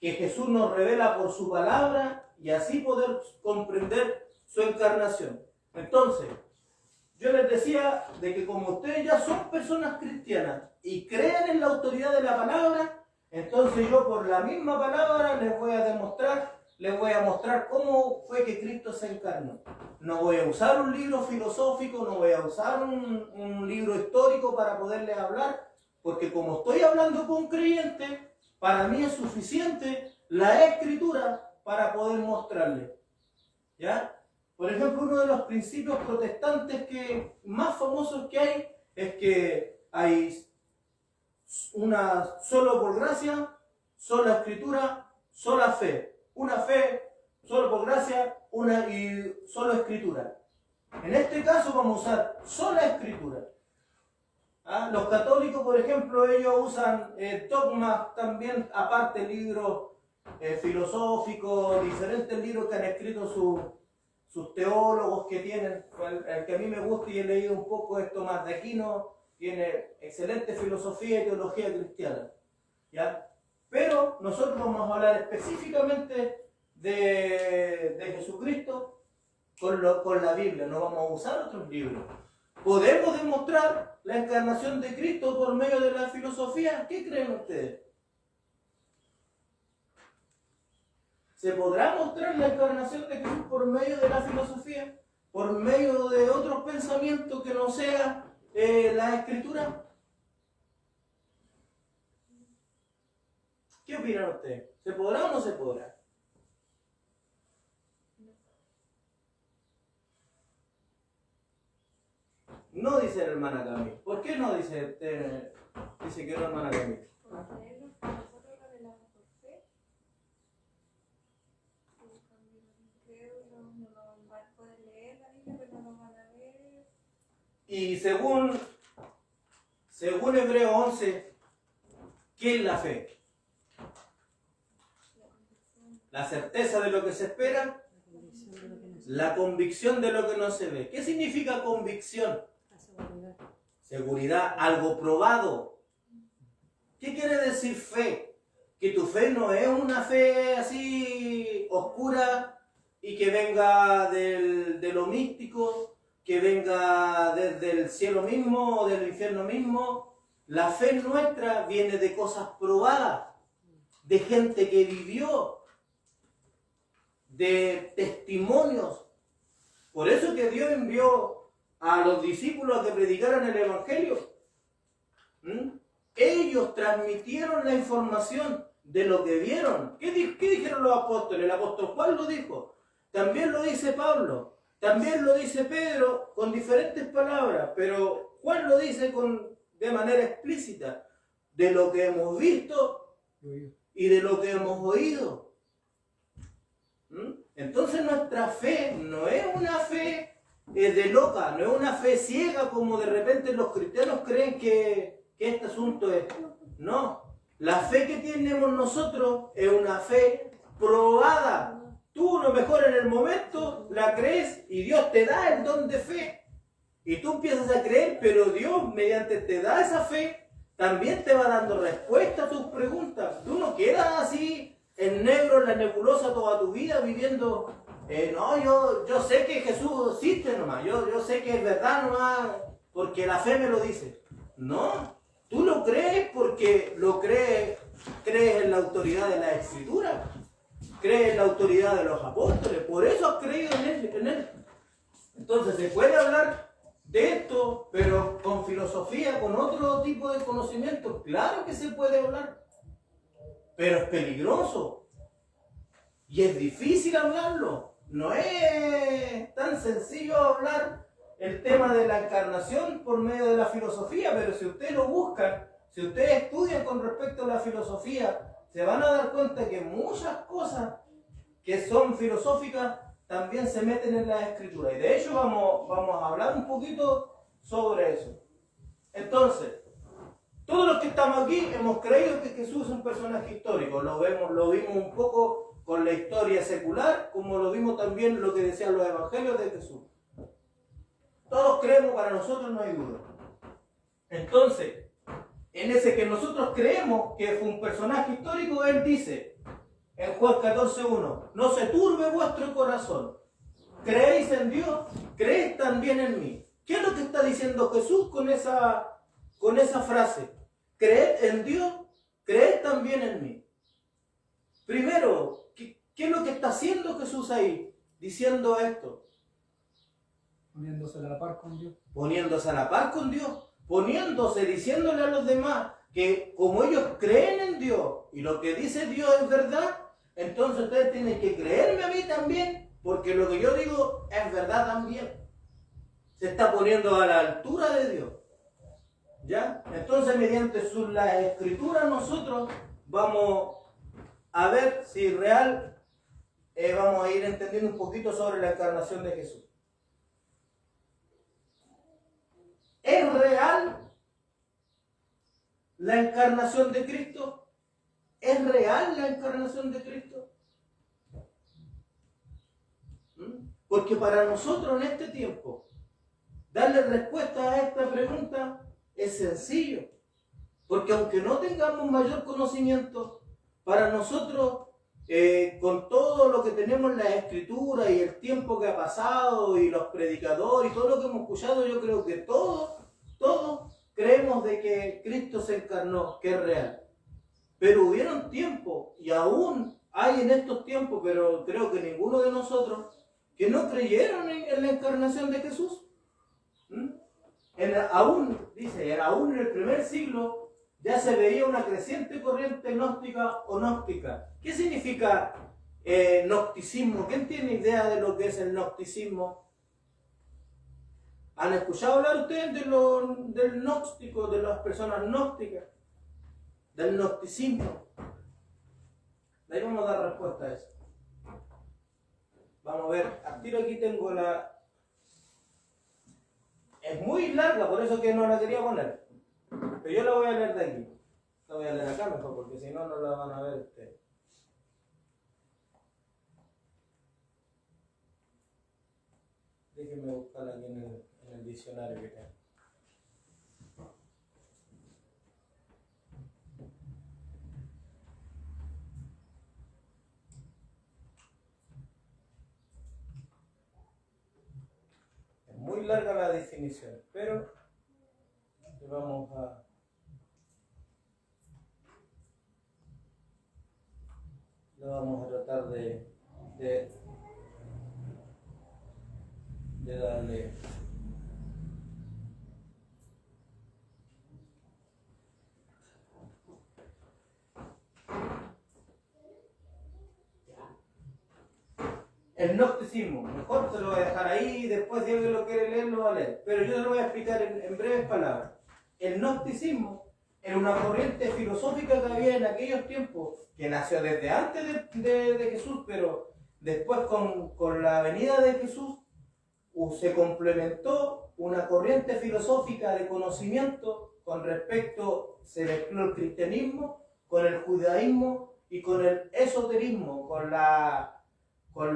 que Jesús nos revela por su palabra, y así poder comprender su encarnación. Entonces, yo les decía de que como ustedes ya son personas cristianas y creen en la autoridad de la palabra, entonces yo por la misma palabra les voy a mostrar cómo fue que Cristo se encarnó. No voy a usar un libro filosófico, no voy a usar un libro histórico para poderles hablar, porque como estoy hablando con creyentes, para mí es suficiente la Escritura para poder mostrarle. ¿Ya? Por ejemplo, uno de los principios protestantes más famosos que hay es que hay una solo por gracia, sola escritura, sola fe. Una fe, solo por gracia, una y solo escritura. En este caso vamos a usar sola escritura. ¿Ah? Los católicos, por ejemplo, ellos usan dogmas también, aparte libros filosóficos, diferentes libros que han escrito sus teólogos que tienen. El que a mí me gusta y he leído un poco es Tomás de Aquino, tiene excelente filosofía y teología cristiana. ¿Ya? Pero nosotros vamos a hablar específicamente de Jesucristo con la Biblia, no vamos a usar otros libros. ¿Podemos demostrar la encarnación de Cristo por medio de la filosofía? ¿Qué creen ustedes? ¿Se podrá mostrar la encarnación de Jesús por medio de la filosofía? ¿Por medio de otros pensamientos que no sea la Escritura? ¿Qué opinan ustedes? ¿Se podrá o no se podrá? No dice la hermana Camila. ¿Por qué no dice que no, hermana Camila? Porque nosotros revelamos por fe. No van a poder leer la Biblia, pero no van a ver. Y según Hebreos 11, ¿qué es la fe? La certeza de lo que se espera, la convicción de lo que no se ve. ¿Qué significa convicción? Seguridad, algo probado. ¿Qué quiere decir fe? Que tu fe no es una fe así oscura y que venga de lo místico, que venga desde el cielo mismo o del infierno mismo. La fe nuestra viene de cosas probadas, de gente que vivió, de testimonios. Por eso que Dios envió a los discípulos a que predicaran el Evangelio. Ellos transmitieron la información de lo que vieron. ¿Qué dijeron los apóstoles? El apóstol Juan lo dijo. También lo dice Pablo. También lo dice Pedro con diferentes palabras. Pero Juan lo dice de manera explícita. De lo que hemos visto y de lo que hemos oído. Entonces nuestra fe no es una fe de loca, no es una fe ciega como de repente los cristianos creen que este asunto es. No, la fe que tenemos nosotros es una fe probada. Tú a lo mejor en el momento la crees y Dios te da el don de fe. Y tú empiezas a creer, pero Dios mediante te da esa fe, también te va dando respuesta a tus preguntas. Tú no quedas así en negro, en la nebulosa toda tu vida viviendo, no, yo sé que Jesús existe nomás, yo sé que es verdad nomás, porque la fe me lo dice. No, tú lo crees porque crees en la autoridad de la Escritura, crees en la autoridad de los apóstoles, por eso has creído en él. Entonces se puede hablar de esto, pero con filosofía, con otro tipo de conocimiento, claro que se puede hablar. Pero es peligroso y es difícil hablarlo. No es tan sencillo hablar el tema de la encarnación por medio de la filosofía, pero si ustedes lo buscan, si ustedes estudian con respecto a la filosofía, se van a dar cuenta que muchas cosas que son filosóficas también se meten en la Escritura. Y de hecho vamos a hablar un poquito sobre eso. Entonces, todos los que estamos aquí hemos creído que Jesús es un personaje histórico. Lo vimos un poco con la historia secular, como lo vimos también lo que decían los evangelios de Jesús. Todos creemos, para nosotros no hay duda. Entonces, en ese que nosotros creemos que fue un personaje histórico, Él dice en Juan 14:1, no se turbe vuestro corazón. ¿Creéis en Dios? ¿Creéis también en mí? ¿Qué es lo que está diciendo Jesús con esa frase? Creed en Dios, creed también en mí. Primero, ¿qué es lo que está haciendo Jesús ahí? Diciendo esto. Poniéndose a la par con Dios. Poniéndose a la par con Dios. Poniéndose, diciéndole a los demás que como ellos creen en Dios y lo que dice Dios es verdad, entonces ustedes tienen que creerme a mí también porque lo que yo digo es verdad también. Se está poniendo a la altura de Dios. ¿Ya? Entonces, mediante las escrituras, nosotros vamos a ver si real, vamos a ir entendiendo un poquito sobre la encarnación de Jesús. ¿Es real la encarnación de Cristo? ¿Es real la encarnación de Cristo? Porque para nosotros en este tiempo, darle respuesta a esta pregunta es sencillo. Porque aunque no tengamos mayor conocimiento, para nosotros, con todo lo que tenemos en la Escritura y el tiempo que ha pasado y los predicadores y todo lo que hemos escuchado, yo creo que todos creemos de que Cristo se encarnó, que es real. Pero hubieron tiempos, y aún hay en estos tiempos, pero creo que ninguno de nosotros, que no creyeron en la encarnación de Jesús. Aún en el primer siglo ya se veía una creciente corriente gnóstica o gnóstica. ¿Qué significa gnosticismo? ¿Quién tiene idea de lo que es el gnosticismo? ¿Han escuchado hablar ustedes del gnóstico, de las personas gnósticas? Del gnosticismo. De ahí vamos a dar respuesta a eso. Vamos a ver, al tiro aquí tengo la... Es muy larga, por eso que no la quería poner. Pero yo la voy a leer de aquí. La voy a leer acá mejor, porque si no, no la van a ver ustedes. Déjenme buscarla aquí en el diccionario que tengo. Muy larga la definición, pero vamos a tratar de darle. El gnosticismo, mejor se lo voy a dejar ahí, después si alguien lo quiere leer, lo va a leer. Pero yo se lo voy a explicar en breves palabras. El gnosticismo era una corriente filosófica que había en aquellos tiempos, que nació desde antes de Jesús, pero después con la venida de Jesús se complementó una corriente filosófica de conocimiento con respecto, se mezcló el cristianismo con el judaísmo y con el esoterismo,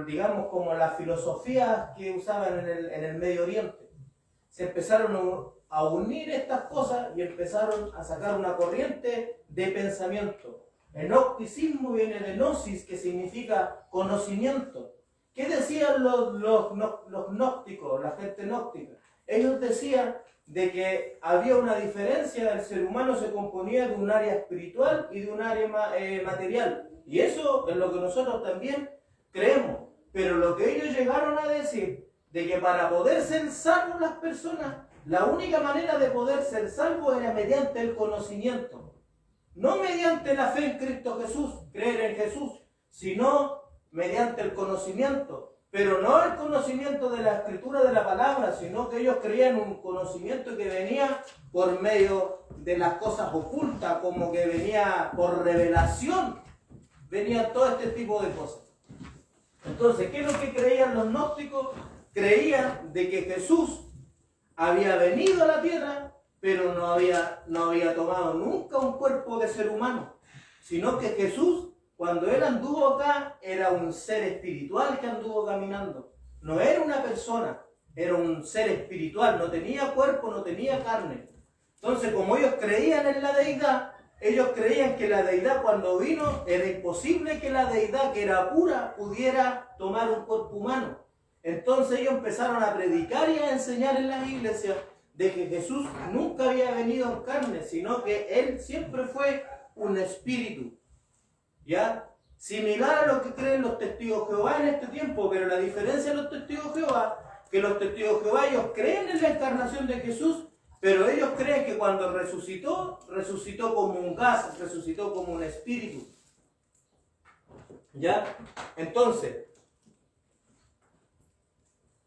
digamos, como las filosofías que usaban en el Medio Oriente. Se empezaron a unir estas cosas y empezaron a sacar una corriente de pensamiento. El gnosticismo viene de gnosis, que significa conocimiento. ¿Qué decían los gnósticos, la gente gnóstica? Ellos decían de que había una diferencia, el ser humano se componía de un área espiritual y de un área material. Y eso es lo que nosotros también creemos, pero lo que ellos llegaron a decir, de que para poder ser salvos las personas, la única manera de poder ser salvos era mediante el conocimiento. No mediante la fe en Cristo Jesús, creer en Jesús, sino mediante el conocimiento. Pero no el conocimiento de la escritura de la palabra, sino que ellos creían un conocimiento que venía por medio de las cosas ocultas, como que venía por revelación, venía todo este tipo de cosas. Entonces, ¿qué es lo que creían los gnósticos? Creían de que Jesús había venido a la tierra, pero no había tomado nunca un cuerpo de ser humano, sino que Jesús, cuando él anduvo acá, era un ser espiritual que anduvo caminando. No era una persona, era un ser espiritual, no tenía cuerpo, no tenía carne. Entonces, como ellos creían en la deidad, ellos creían que la deidad cuando vino era imposible que la deidad, que era pura, pudiera tomar un cuerpo humano. Entonces ellos empezaron a predicar y a enseñar en las iglesias de que Jesús nunca había venido en carne, sino que él siempre fue un espíritu. ¿Ya? Similar a lo que creen los testigos de Jehová en este tiempo, pero la diferencia de los testigos de Jehová, que los testigos de Jehová ellos creen en la encarnación de Jesús, pero ellos creen que cuando resucitó, resucitó como un gas, resucitó como un espíritu. ¿Ya? Entonces,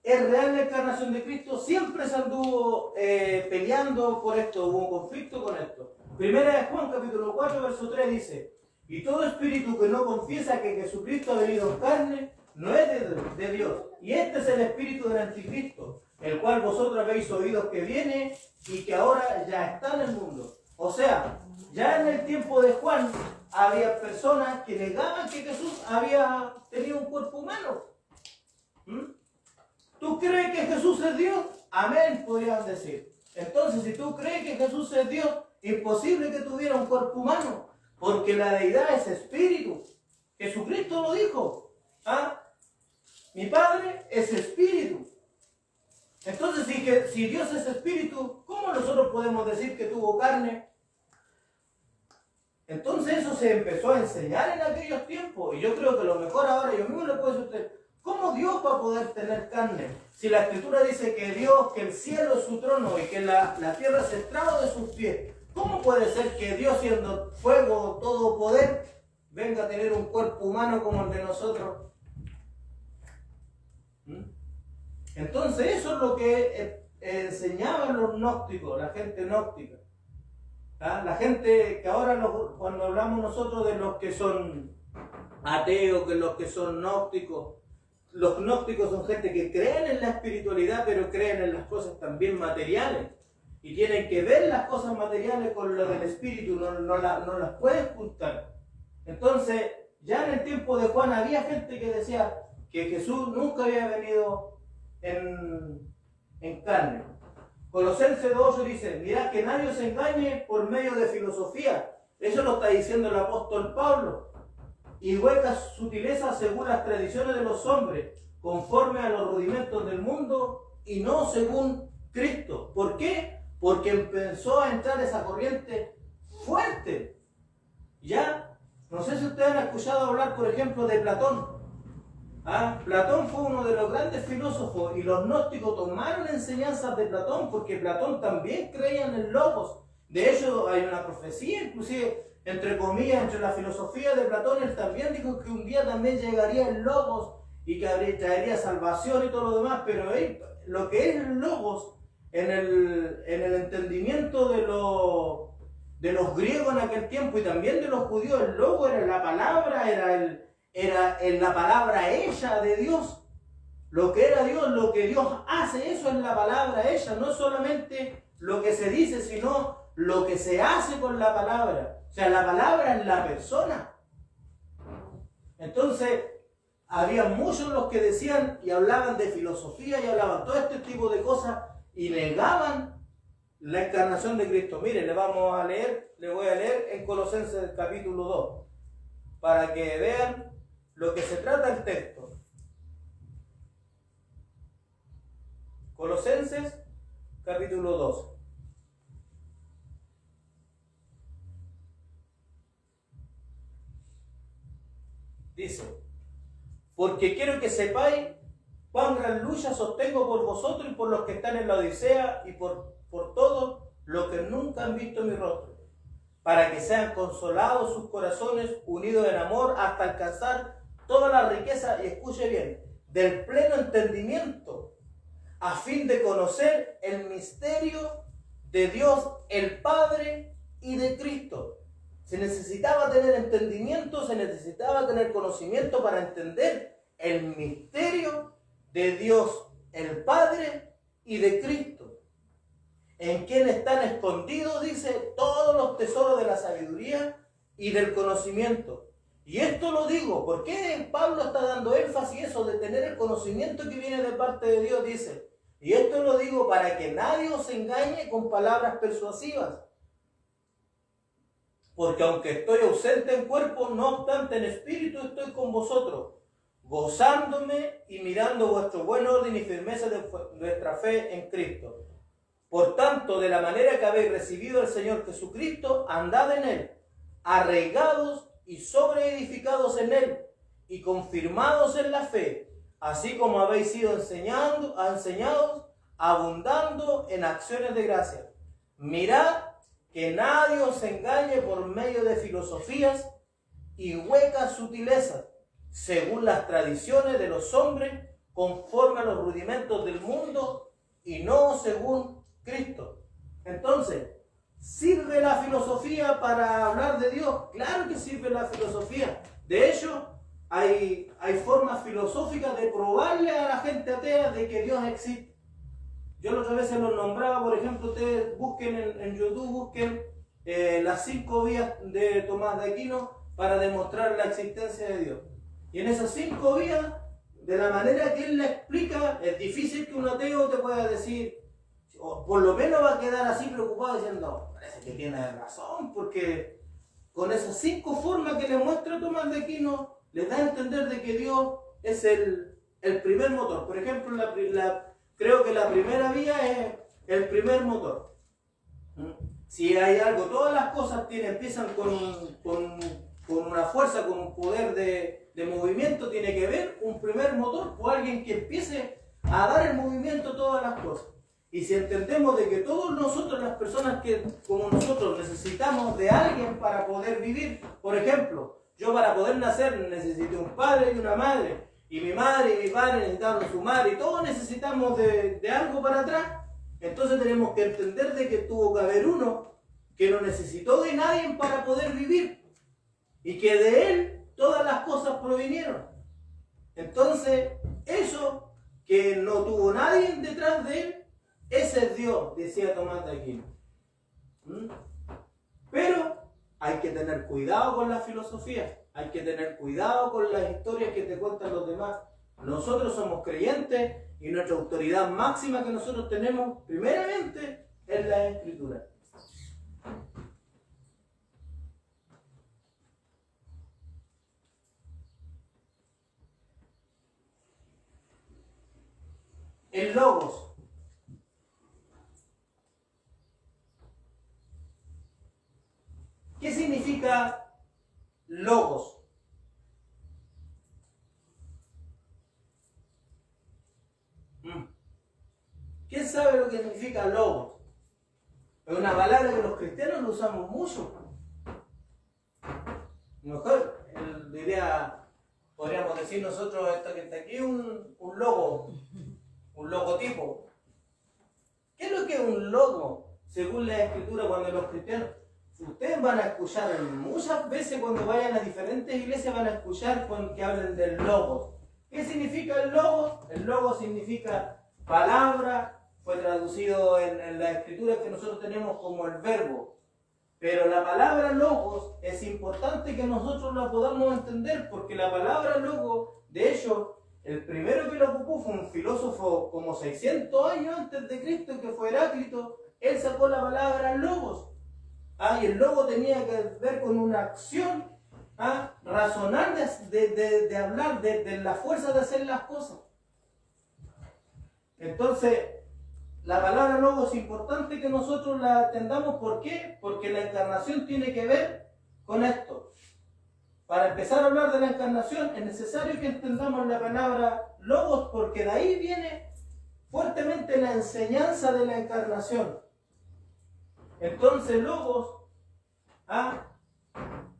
¿Es real la encarnación de Cristo? Siempre se anduvo peleando por esto, hubo un conflicto con esto. Primera de Juan, capítulo 4, verso 3 dice: y todo espíritu que no confiesa que Jesucristo ha venido en carne, no es de Dios. Y este es el espíritu del anticristo, el cual vosotros habéis oído que viene y que ahora ya está en el mundo. O sea, ya en el tiempo de Juan había personas que negaban que Jesús había tenido un cuerpo humano. ¿Tú crees que Jesús es Dios? Amén, podrían decir. Entonces, si tú crees que Jesús es Dios, imposible que tuviera un cuerpo humano, porque la deidad es espíritu. Jesucristo lo dijo. ¿Ah? Mi Padre es espíritu. Entonces, si Dios es espíritu, ¿cómo nosotros podemos decir que tuvo carne? Entonces eso se empezó a enseñar en aquellos tiempos. Y yo creo que lo mejor ahora, yo mismo le puedo decir a usted, ¿cómo Dios va a poder tener carne? Si la Escritura dice que Dios, que el cielo es su trono y que la tierra es estrado de sus pies, ¿cómo puede ser que Dios, siendo fuego, todo poder, venga a tener un cuerpo humano como el de nosotros? Entonces eso es lo que enseñaban los gnósticos, la gente gnóstica. ¿Ah? La gente que ahora cuando hablamos nosotros de los que son ateos, que los que son gnósticos, los gnósticos son gente que creen en la espiritualidad, pero creen en las cosas también materiales. Y tienen que ver las cosas materiales con lo del espíritu, no las pueden juntar. Entonces, ya en el tiempo de Juan había gente que decía que Jesús nunca había venido en carne. Colosenses 2:8 dice: mirad que nadie os engañe por medio de filosofía. Eso lo está diciendo el apóstol Pablo. Y huecas sutilezas según las tradiciones de los hombres, conforme a los rudimentos del mundo y no según Cristo. ¿Por qué? Porque empezó a entrar esa corriente fuerte. Ya, no sé si ustedes han escuchado hablar, por ejemplo, de Platón. ¿Ah? Platón fue uno de los grandes filósofos y los gnósticos tomaron enseñanzas de Platón porque Platón también creía en el logos. De hecho, hay una profecía, inclusive, entre comillas, entre la filosofía de Platón. Él también dijo que un día también llegaría el logos y que traería salvación y todo lo demás, pero lo que es el logos en el entendimiento de los griegos en aquel tiempo y también de los judíos, el logos era la palabra, era la palabra hecha de Dios. Lo que era Dios, lo que Dios hace, eso es la palabra hecha, no solamente lo que se dice, sino lo que se hace con la palabra. O sea, la palabra es la persona. Entonces, había muchos los que decían y hablaban de filosofía y hablaban todo este tipo de cosas y negaban la encarnación de Cristo. Mire, le voy a leer en Colosenses capítulo 2, para que vean lo que se trata el texto. Colosenses capítulo 2. Dice: porque quiero que sepáis cuán gran lucha sostengo por vosotros y por los que están en la Odisea y por todos los que nunca han visto mi rostro, para que sean consolados sus corazones, unidos en amor, hasta alcanzar toda la riqueza, y escuche bien, del pleno entendimiento, a fin de conocer el misterio de Dios el Padre y de Cristo. Se necesitaba tener entendimiento, se necesitaba tener conocimiento para entender el misterio de Dios el Padre y de Cristo, en quien están escondidos, dice, todos los tesoros de la sabiduría y del conocimiento. Y esto lo digo, ¿por qué Pablo está dando énfasis a eso de tener el conocimiento que viene de parte de Dios? Dice, y esto lo digo para que nadie os engañe con palabras persuasivas. Porque aunque estoy ausente en cuerpo, no obstante en espíritu estoy con vosotros, gozándome y mirando vuestro buen orden y firmeza de nuestra fe en Cristo. Por tanto, de la manera que habéis recibido al Señor Jesucristo, andad en Él, arraigados y sobreedificados en Él, y confirmados en la fe, así como habéis sido enseñados, abundando en acciones de gracia. Mirad que nadie os engañe por medio de filosofías y huecas sutilezas, según las tradiciones de los hombres, conforme a los rudimentos del mundo y no según Cristo. Entonces, ¿sirve la filosofía para hablar de Dios? Claro que sirve la filosofía. De hecho, hay formas filosóficas de probarle a la gente atea de que Dios existe. Yo la otra vez se los nombraba, por ejemplo, ustedes busquen en YouTube, busquen las 5 vías de Tomás de Aquino para demostrar la existencia de Dios. Y en esas 5 vías, de la manera que él la explica, es difícil que un ateo te pueda decir, o por lo menos va a quedar así preocupado diciendo, parece que tiene razón, porque con esas 5 formas que le muestra Tomás de Aquino, les da a entender de que Dios es el primer motor. Por ejemplo, creo que la primera vía es el primer motor. Si hay algo, todas las cosas empiezan con una fuerza, con un poder de movimiento, tiene que haber un primer motor o alguien que empiece a dar el movimiento a todas las cosas. Y si entendemos de que todos nosotros, las personas que como nosotros necesitamos de alguien para poder vivir, por ejemplo, yo para poder nacer necesito un padre y una madre, y mi madre y mi padre necesitaron su madre, y todos necesitamos de algo para atrás. Entonces tenemos que entender de que tuvo que haber uno que no necesitó de nadie para poder vivir, y que de él todas las cosas provinieron. Entonces, eso que no tuvo nadie detrás de él, ese es Dios, decía Tomás de Aquino. Pero hay que tener cuidado con la filosofía, hay que tener cuidado con las historias que te cuentan los demás. Nosotros somos creyentes y nuestra autoridad máxima que nosotros tenemos, primeramente, es la Escritura. El Logos. ¿Qué significa Logos? ¿Quién sabe lo que significa Logos? Es una palabra que los cristianos lo usamos mucho. Mejor, diría, podríamos decir nosotros, esto que está aquí, un logo, un logotipo. ¿Qué es lo que es un logo? Según la Escritura, cuando los cristianos, ustedes van a escuchar muchas veces cuando vayan a diferentes iglesias, van a escuchar que hablen del logos. ¿Qué significa el logo? El logo significa palabra, fue traducido en la Escritura que nosotros tenemos como el verbo. Pero la palabra logos es importante que nosotros la podamos entender, porque la palabra logos, de hecho, el primero que lo ocupó fue un filósofo como 600 años antes de Cristo, que fue Heráclito. Él sacó la palabra logos. Y el logo tenía que ver con una acción, razonar de hablar, de la fuerza de hacer las cosas. Entonces, la palabra logo es importante que nosotros la atendamos. ¿Por qué? Porque la encarnación tiene que ver con esto. Para empezar a hablar de la encarnación es necesario que entendamos la palabra logos, porque de ahí viene fuertemente la enseñanza de la encarnación. Entonces, logos,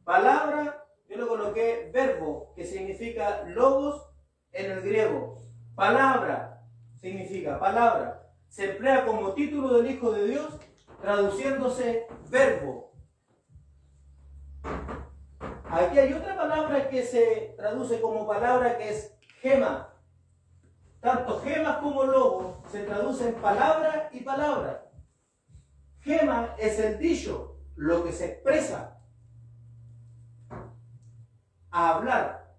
palabra, yo le coloqué verbo, que significa logos en el griego. Palabra significa palabra. Se emplea como título del Hijo de Dios, traduciéndose verbo. Aquí hay otra palabra que se traduce como palabra, que es gema. Tanto gemas como logos se traducen palabra y palabra. Gema es el dicho, lo que se expresa, a hablar.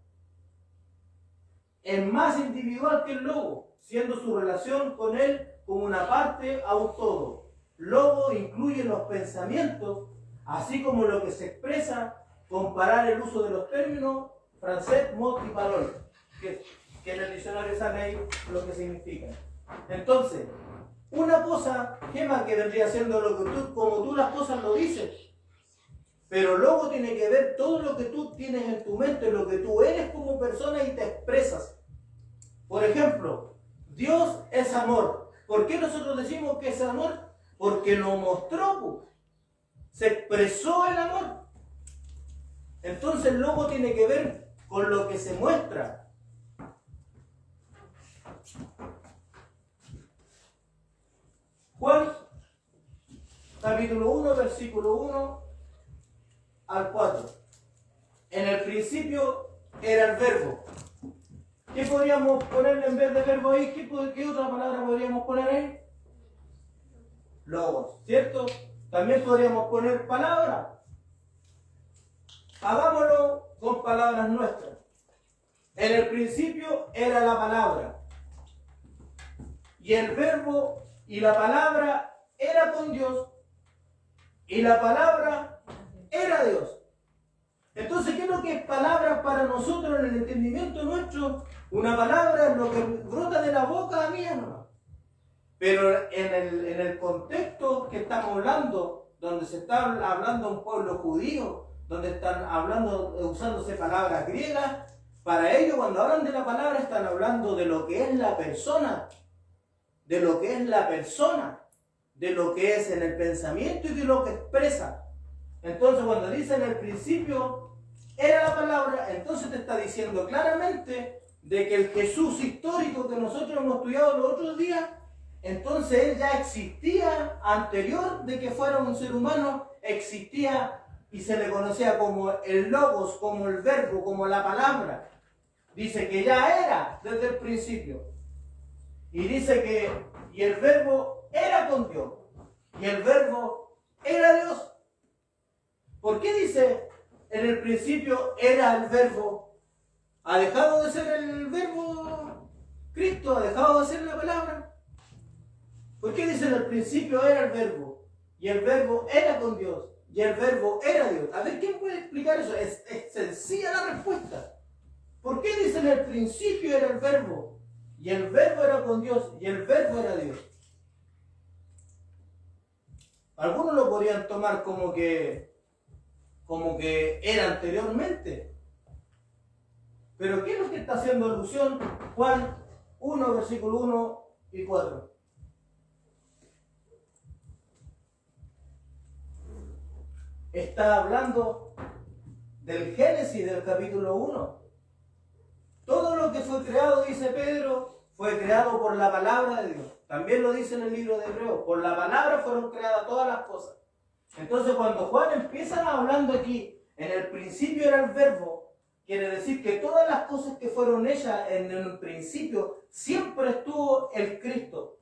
Es más individual que el logo, siendo su relación con él como una parte a un todo. Logo incluye los pensamientos, así como lo que se expresa, comparar el uso de los términos francés, mot y parole, que en el diccionario sale ahí lo que significa. Entonces, una cosa, gema, que vendría siendo lo que tú, como tú las cosas lo dices, pero luego tiene que ver todo lo que tú tienes en tu mente, lo que tú eres como persona y te expresas. Por ejemplo, Dios es amor. ¿Por qué nosotros decimos que es amor? Porque lo mostró, se expresó el amor. Entonces luego tiene que ver con lo que se muestra. capítulo 1, versículo 1 al 4. En el principio era el verbo. ¿Qué podríamos ponerle en vez de verbo ahí? ¿Qué otra palabra podríamos poner ahí? Logos, ¿cierto? También podríamos poner palabra. Hagámoslo con palabras nuestras. En el principio era la palabra. Y el verbo y la palabra era con Dios. Y la palabra era Dios. Entonces, ¿qué es lo que es palabra para nosotros en el entendimiento nuestro? Una palabra es lo que brota de la boca mía, ¿no? Pero en el contexto que estamos hablando, donde se está hablando un pueblo judío, donde están hablando, usándose palabras griegas, para ellos cuando hablan de la palabra están hablando de lo que es la persona, de lo que es la persona, de lo que es en el pensamiento y de lo que expresa. Entonces cuando dice en el principio era la palabra, entonces te está diciendo claramente de que el Jesús histórico que nosotros hemos estudiado los otros días, entonces él ya existía anterior de que fuera un ser humano, existía y se le conocía como el logos, como el verbo, como la palabra. Dice que ya era desde el principio. Y dice que y el verbo era con Dios. Y el verbo era Dios. ¿Por qué dice en el principio era el verbo? ¿Ha dejado de ser el verbo Cristo? ¿Ha dejado de ser la palabra? ¿Por qué dice en el principio era el verbo? Y el verbo era con Dios. Y el verbo era Dios. A ver, ¿quién puede explicar eso? Es sencilla la respuesta. ¿Por qué dice en el principio era el verbo? Y el verbo era con Dios. Y el verbo era Dios. Algunos lo podrían tomar como que era anteriormente. Pero ¿qué es lo que está haciendo alusión? Juan 1, versículo 1 y 4. Está hablando del Génesis del capítulo 1. Todo lo que fue creado, dice Pedro, fue creado por la palabra de Dios. También lo dice en el libro de Hebreos. Por la palabra fueron creadas todas las cosas. Entonces cuando Juan empieza hablando aquí, en el principio era el verbo, quiere decir que todas las cosas que fueron hechas en el principio, siempre estuvo el Cristo.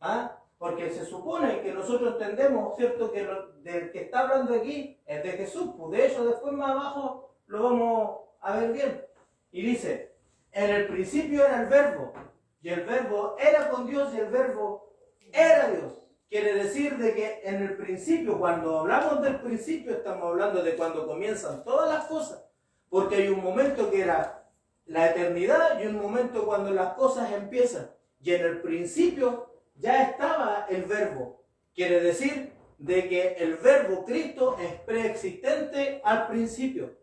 ¿Ah? Porque se supone que nosotros entendemos, ¿cierto?, que del que está hablando aquí es de Jesús. Pues de hecho, después más abajo lo vamos a ver bien. Y dice, en el principio era el verbo, y el verbo era con Dios, y el verbo era Dios. Quiere decir de que en el principio, cuando hablamos del principio, estamos hablando de cuando comienzan todas las cosas. Porque hay un momento que era la eternidad y un momento cuando las cosas empiezan. Y en el principio ya estaba el verbo. Quiere decir de que el verbo Cristo es preexistente al principio.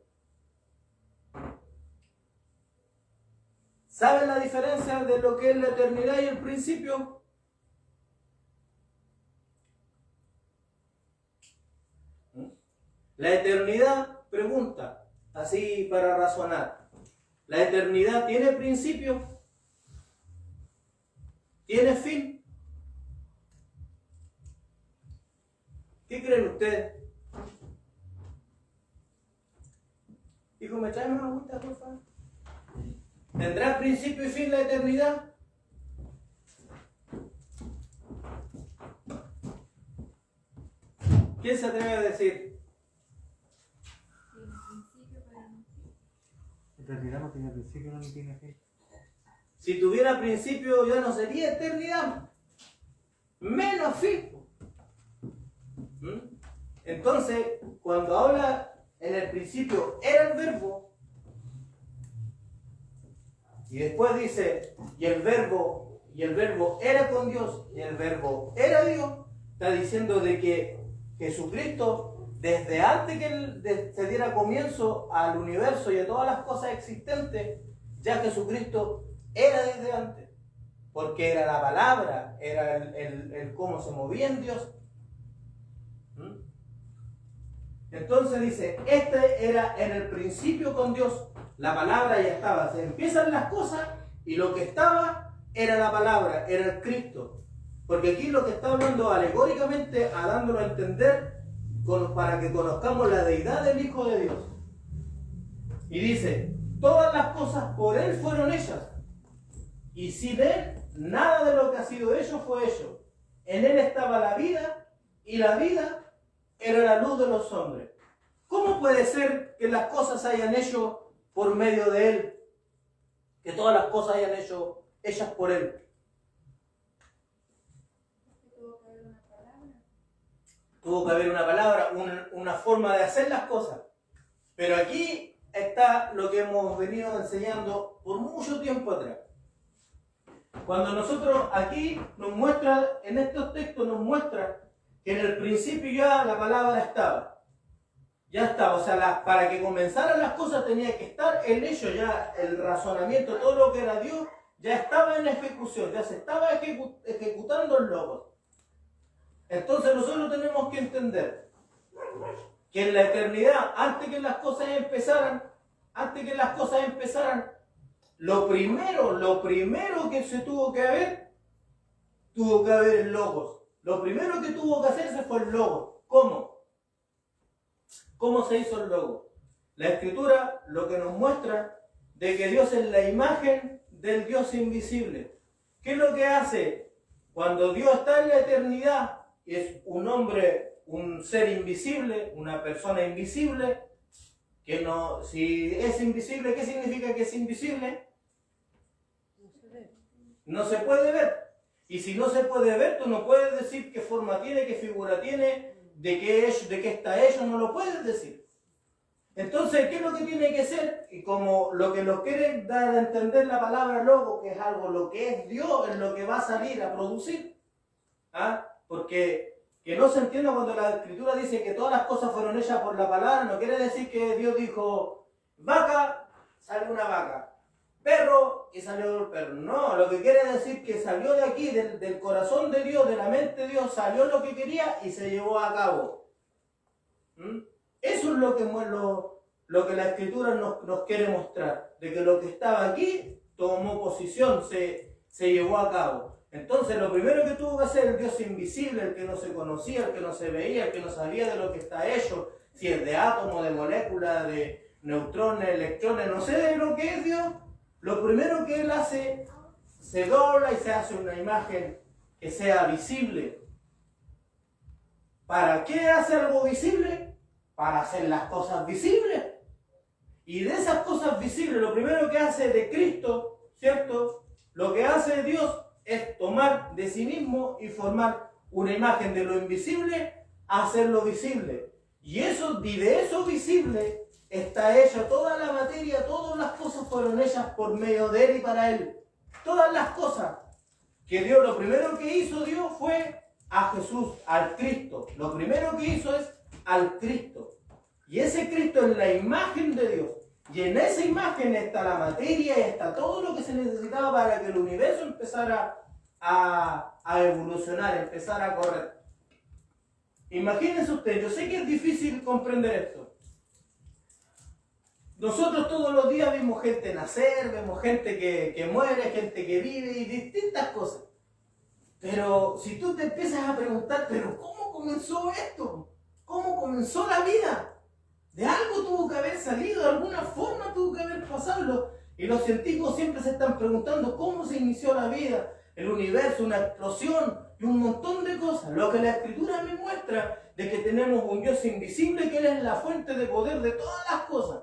¿Saben la diferencia de lo que es la eternidad y el principio? La eternidad, pregunta, así para razonar. ¿La eternidad tiene principio? ¿Tiene fin? ¿Qué creen ustedes? Hijo, ¿me traes más agüita, por favor? ¿Tendrá principio y fin la eternidad? ¿Quién se atreve a decir? La eternidad no tiene principio, no tiene fin. Si tuviera principio ya no sería eternidad, menos fin. Entonces, cuando habla en el principio era el verbo, y después dice, y el verbo era con Dios, y el verbo era Dios, está diciendo de que Jesucristo, desde antes que él se diera comienzo al universo y a todas las cosas existentes, ya Jesucristo era desde antes, porque era la palabra, era el cómo se movía en Dios. Entonces dice, este era en el principio con Dios, la palabra ya estaba, se empiezan las cosas y lo que estaba era la palabra, era el Cristo. Porque aquí lo que está hablando alegóricamente, dándolo a entender para que conozcamos la deidad del Hijo de Dios. Y dice, todas las cosas por Él fueron hechas. Y sin Él, nada de lo que ha sido hecho fue hecho. En Él estaba la vida, y la vida era la luz de los hombres. ¿Cómo puede ser que las cosas se hayan hecho por medio de Él? Que todas las cosas hayan hecho hechas por Él. Tuvo que haber una palabra. Tuvo que haber una palabra, una forma de hacer las cosas. Pero aquí está lo que hemos venido enseñando por mucho tiempo atrás. Cuando nosotros aquí nos muestra, en estos textos nos muestra que en el principio ya la palabra estaba. Ya estaba, o sea, para que comenzaran las cosas tenía que estar el hecho, ya el razonamiento, todo lo que era Dios, ya estaba en ejecución, ya se estaba ejecutando el logos. Entonces nosotros tenemos que entender que en la eternidad, antes que las cosas empezaran, lo primero que se tuvo que haber el logos. Lo primero que tuvo que hacerse fue el logos. ¿Cómo? ¿Cómo se hizo el logos? La Escritura lo que nos muestra de que Dios es la imagen del Dios invisible. ¿Qué es lo que hace? Cuando Dios está en la eternidad, es un hombre, un ser invisible, una persona invisible, que no, si es invisible, ¿qué significa que es invisible? No se puede ver. Y si no se puede ver, tú no puedes decir qué forma tiene, qué figura tiene, de qué está hecho, no lo puedes decir. Entonces, ¿qué es lo que tiene que ser? Y como lo que nos quiere dar a entender la palabra logo, que es algo, lo que es Dios, es lo que va a salir a producir. ¿Ah? Porque que no se entienda cuando la Escritura dice que todas las cosas fueron hechas por la palabra, no quiere decir que Dios dijo, vaca, sale una vaca, perro, y salió el perro. No, lo que quiere decir que salió de aquí, del corazón de Dios, de la mente de Dios, salió lo que quería y se llevó a cabo. Eso es lo que la Escritura nos quiere mostrar, de que lo que estaba aquí tomó posición, se llevó a cabo. Entonces lo primero que tuvo que hacer el Dios invisible, el que no se conocía, el que no se veía, el que no sabía de lo que está hecho, si es de átomos, de moléculas, de neutrones, electrones, no sé de lo que es Dios, lo primero que Él hace, se dobla y se hace una imagen que sea visible. ¿Para qué hace algo visible? Para hacer las cosas visibles. Y de esas cosas visibles, lo primero que hace de Cristo, ¿cierto? Lo que hace Dios es tomar de sí mismo y formar una imagen de lo invisible a hacerlo visible. Y de eso visible está hecha toda la materia, todas las cosas fueron hechas por medio de Él y para Él. Todas las cosas que Dios, lo primero que hizo Dios fue a Jesús, al Cristo. Lo primero que hizo es al Cristo. Y ese Cristo es la imagen de Dios. Y en esa imagen está la materia y está todo lo que se necesitaba para que el universo empezara a evolucionar, empezara a correr. Imagínense ustedes, yo sé que es difícil comprender esto. Nosotros todos los días vemos gente nacer, vemos gente que muere, gente que vive y distintas cosas. Pero si tú te empiezas a preguntar, ¿pero cómo comenzó esto? ¿Cómo comenzó la vida? De algo tuvo que haber salido, de alguna forma tuvo que haber pasado. Y los científicos siempre se están preguntando cómo se inició la vida, el universo, una explosión y un montón de cosas. Lo que la Escritura me muestra de que tenemos un Dios invisible, que Él es la fuente de poder de todas las cosas.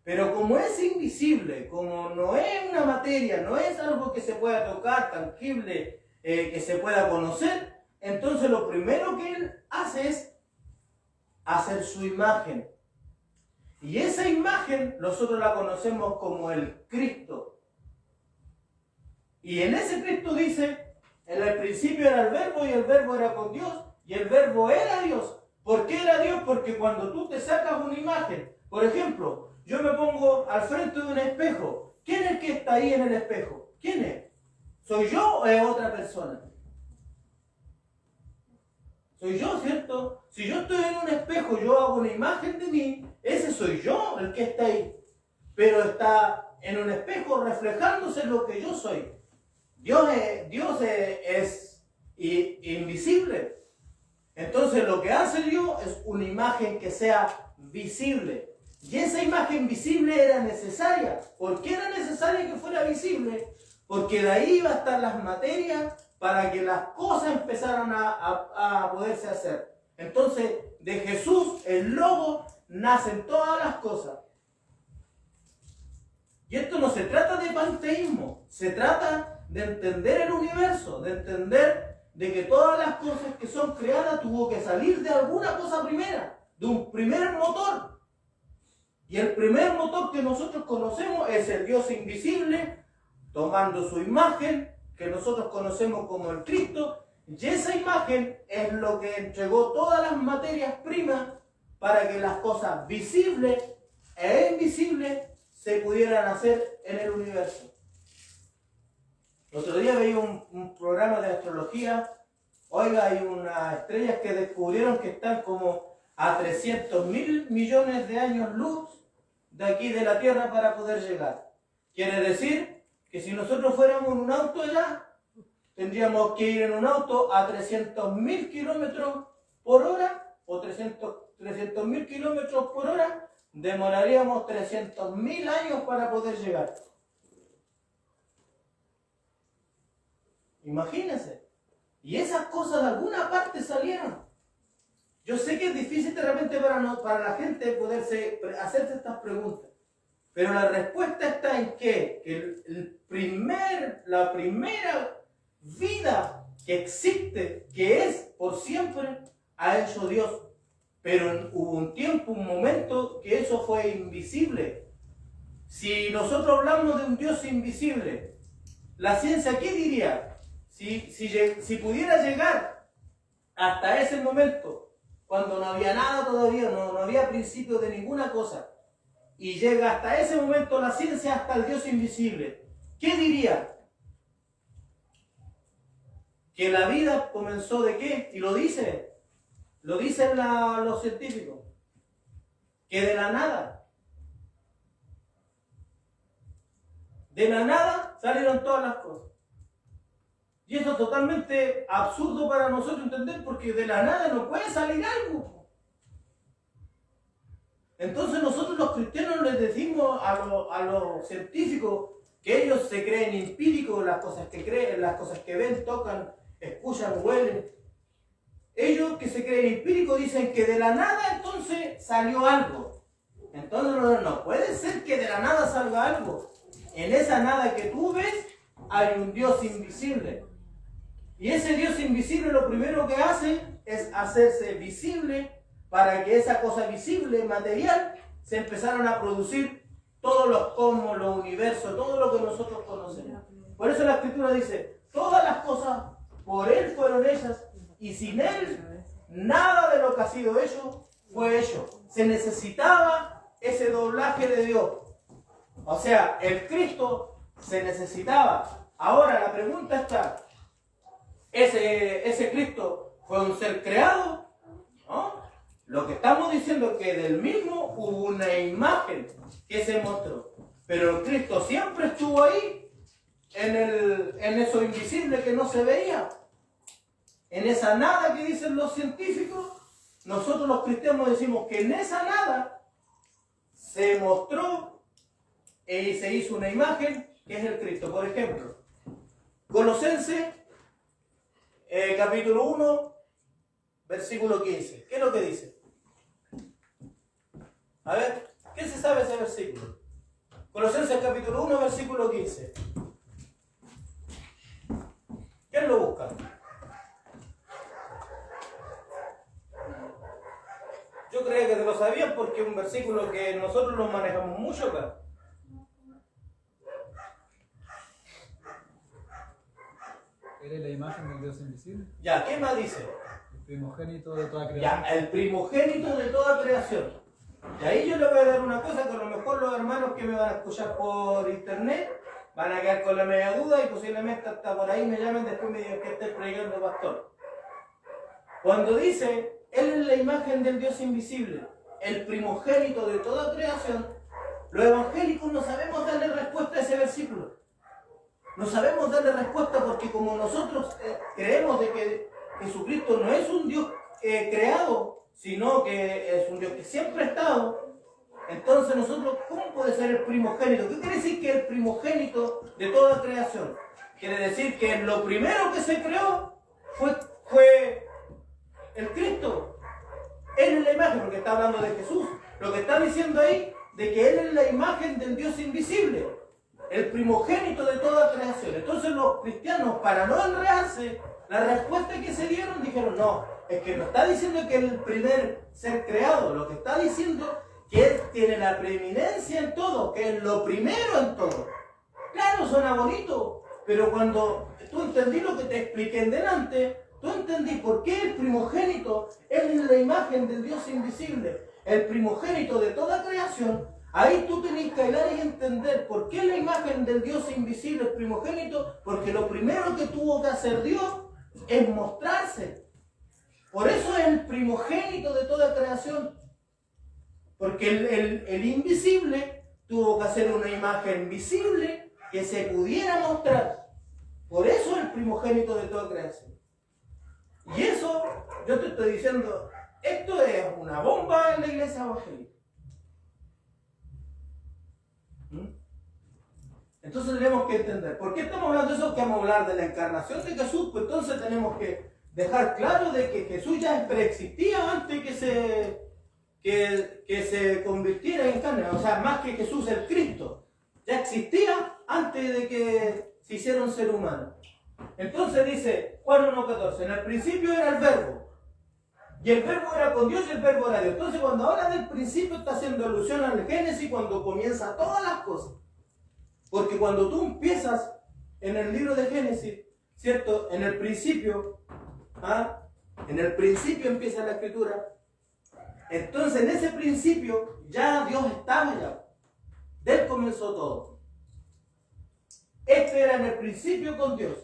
Pero como es invisible, como no es una materia, no es algo que se pueda tocar, tangible, que se pueda conocer, entonces lo primero que Él hace es hacer su imagen. Y esa imagen nosotros la conocemos como el Cristo. Y en ese Cristo dice, en el principio era el Verbo y el Verbo era con Dios y el Verbo era Dios. ¿Por qué era Dios? Porque cuando tú te sacas una imagen, por ejemplo, yo me pongo al frente de un espejo, ¿quién es el que está ahí en el espejo? ¿Quién es? ¿Soy yo o es otra persona? Soy yo, ¿cierto? Si yo estoy en un espejo, yo hago una imagen de mí, ese soy yo el que está ahí. Pero está en un espejo reflejándose lo que yo soy. Dios es invisible. Entonces lo que hace Dios es una imagen que sea visible. Y esa imagen visible era necesaria. ¿Por qué era necesaria que fuera visible? Porque de ahí iba a estar las materias para que las cosas empezaran a poderse hacer. Entonces, de Jesús, el Logo, nacen todas las cosas. Y esto no se trata de panteísmo, se trata de entender el universo, de entender de que todas las cosas que son creadas tuvo que salir de alguna cosa primera, de un primer motor. Y el primer motor que nosotros conocemos es el Dios invisible, tomando su imagen, que nosotros conocemos como el Cristo, y esa imagen es lo que entregó todas las materias primas para que las cosas visibles e invisibles se pudieran hacer en el universo. El otro día veía un programa de astrología. Oiga, hay unas estrellas que descubrieron que están como a 300.000 millones de años luz de aquí de la Tierra para poder llegar. Quiere decir que si nosotros fuéramos en un auto allá, tendríamos que ir en un auto a 300.000 kilómetros por hora o 300.000 kilómetros por hora, demoraríamos 300.000 años para poder llegar. Imagínense. Y esas cosas de alguna parte salieron. Yo sé que es difícil de repente para la gente poderse hacerse estas preguntas. Pero la respuesta está en que la primera vida que existe, que es por siempre, ha hecho Dios. Pero hubo un tiempo, un momento que eso fue invisible. Si nosotros hablamos de un Dios invisible, la ciencia, ¿qué diría? Si pudiera llegar hasta ese momento, cuando no había nada todavía, no había principio de ninguna cosa, y llega hasta ese momento la ciencia, hasta el Dios invisible, ¿qué diría? Que la vida comenzó ¿de qué? Y lo dicen los científicos, que de la nada salieron todas las cosas. Y eso es totalmente absurdo para nosotros entender, porque de la nada no puede salir algo. Entonces nosotros los cristianos les decimos a los científicos que ellos se creen empíricos, las cosas que creen, las cosas que ven, tocan, escuchan, huelen. Ellos que se creen empíricos dicen que de la nada entonces salió algo. Entonces no puede ser que de la nada salga algo. En esa nada que tú ves hay un Dios invisible. Y ese Dios invisible lo primero que hace es hacerse visible para que esa cosa visible, material, se empezaran a producir todos los cosmos, los universos, todo lo que nosotros conocemos. Por eso la Escritura dice, todas las cosas por Él fueron hechas y sin Él nada de lo que ha sido hecho fue hecho. Se necesitaba ese doblaje de Dios. O sea, el Cristo se necesitaba. Ahora la pregunta está, ¿ese Cristo fue un ser creado? ¿No? Lo que estamos diciendo es que del mismo hubo una imagen que se mostró. Pero el Cristo siempre estuvo ahí, en eso invisible que no se veía. En esa nada que dicen los científicos, nosotros los cristianos decimos que en esa nada se mostró y se hizo una imagen que es el Cristo. Por ejemplo, Colosenses capítulo 1, versículo 15. ¿Qué es lo que dice? A ver, ¿qué se sabe ese versículo? Colosenses capítulo 1, versículo 15. ¿Quién lo busca? Yo creía que te lo sabían porque es un versículo que nosotros lo manejamos mucho acá. ¿Eres la imagen del Dios invisible? Ya, ¿qué más dice? El primogénito de toda creación. Ya, el primogénito de toda creación. Y ahí yo le voy a dar una cosa que a lo mejor los hermanos que me van a escuchar por internet van a quedar con la media duda y posiblemente hasta por ahí me llamen después me digan que esté predicando pastor. Cuando dice, Él es la imagen del Dios invisible, el primogénito de toda creación, los evangélicos no sabemos darle respuesta a ese versículo. no sabemos darle respuesta porque como nosotros creemos de que Jesucristo no es un Dios creado, sino que es un Dios que siempre ha estado, entonces nosotros, ¿cómo puede ser el primogénito? ¿Qué quiere decir que es el primogénito de toda creación? Quiere decir que lo primero que se creó fue el Cristo. Él es la imagen, porque está hablando de Jesús. Lo que está diciendo ahí, de que Él es la imagen del Dios invisible, el primogénito de toda creación. Entonces los cristianos, para no enredarse, la respuesta que se dieron, dijeron, no, es que no está diciendo que es el primer ser creado, lo que está diciendo que Él tiene la preeminencia en todo, que es lo primero en todo. Claro, suena bonito, pero cuando tú entendí lo que te expliqué en delante, tú entendí por qué el primogénito es la imagen del Dios invisible, el primogénito de toda creación. Ahí tú tenés que hablar y entender por qué la imagen del Dios invisible es primogénito, porque lo primero que tuvo que hacer Dios es mostrarse. Por eso es el primogénito de toda creación, porque el invisible tuvo que hacer una imagen visible que se pudiera mostrar. Por eso es el primogénito de toda creación. Y eso, yo te estoy diciendo, esto es una bomba en la iglesia evangélica. Entonces tenemos que entender, ¿por qué estamos hablando de eso? Que vamos a hablar de la encarnación de Jesús, pues entonces tenemos que dejar claro de que Jesús ya preexistía antes que se convirtiera en carne, o sea, más que Jesús el Cristo, ya existía antes de que se hiciera un ser humano. Entonces dice Juan 1:14, en el principio era el verbo, y el verbo era con Dios y el verbo era Dios. Entonces cuando habla del principio está haciendo alusión al Génesis, cuando comienza todas las cosas. Porque cuando tú empiezas en el libro de Génesis, ¿cierto? En el principio, en el principio empieza la escritura. Entonces en ese principio ya Dios estaba ya. De Él comenzó todo. Este era en el principio con Dios.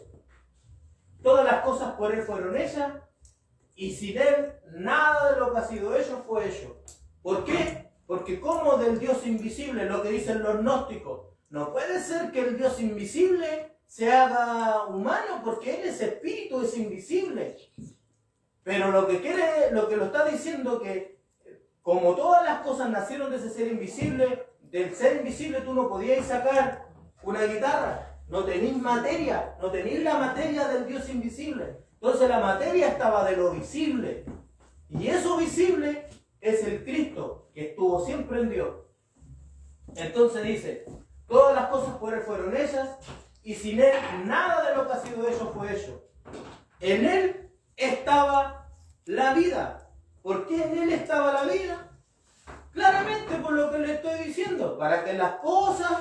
Todas las cosas por Él fueron hechas, y sin Él nada de lo que ha sido hecho fue hecho. ¿Por qué? Porque como del Dios invisible, lo que dicen los gnósticos, no puede ser que el Dios invisible se haga humano, porque Él es espíritu, es invisible. Pero lo que lo está diciendo que como todas las cosas nacieron de ese ser invisible, del ser invisible tú no podías sacar una guitarra, no tenéis materia, no tenéis la materia del Dios invisible. Entonces la materia estaba de lo visible, y eso visible es el Cristo, que estuvo siempre en Dios. Entonces dice, todas las cosas por Él fueron hechas, y sin Él nada de lo que ha sido hecho fue hecho. En Él estaba la vida. ¿Por qué en Él estaba la vida? Claramente por lo que le estoy diciendo, para que las cosas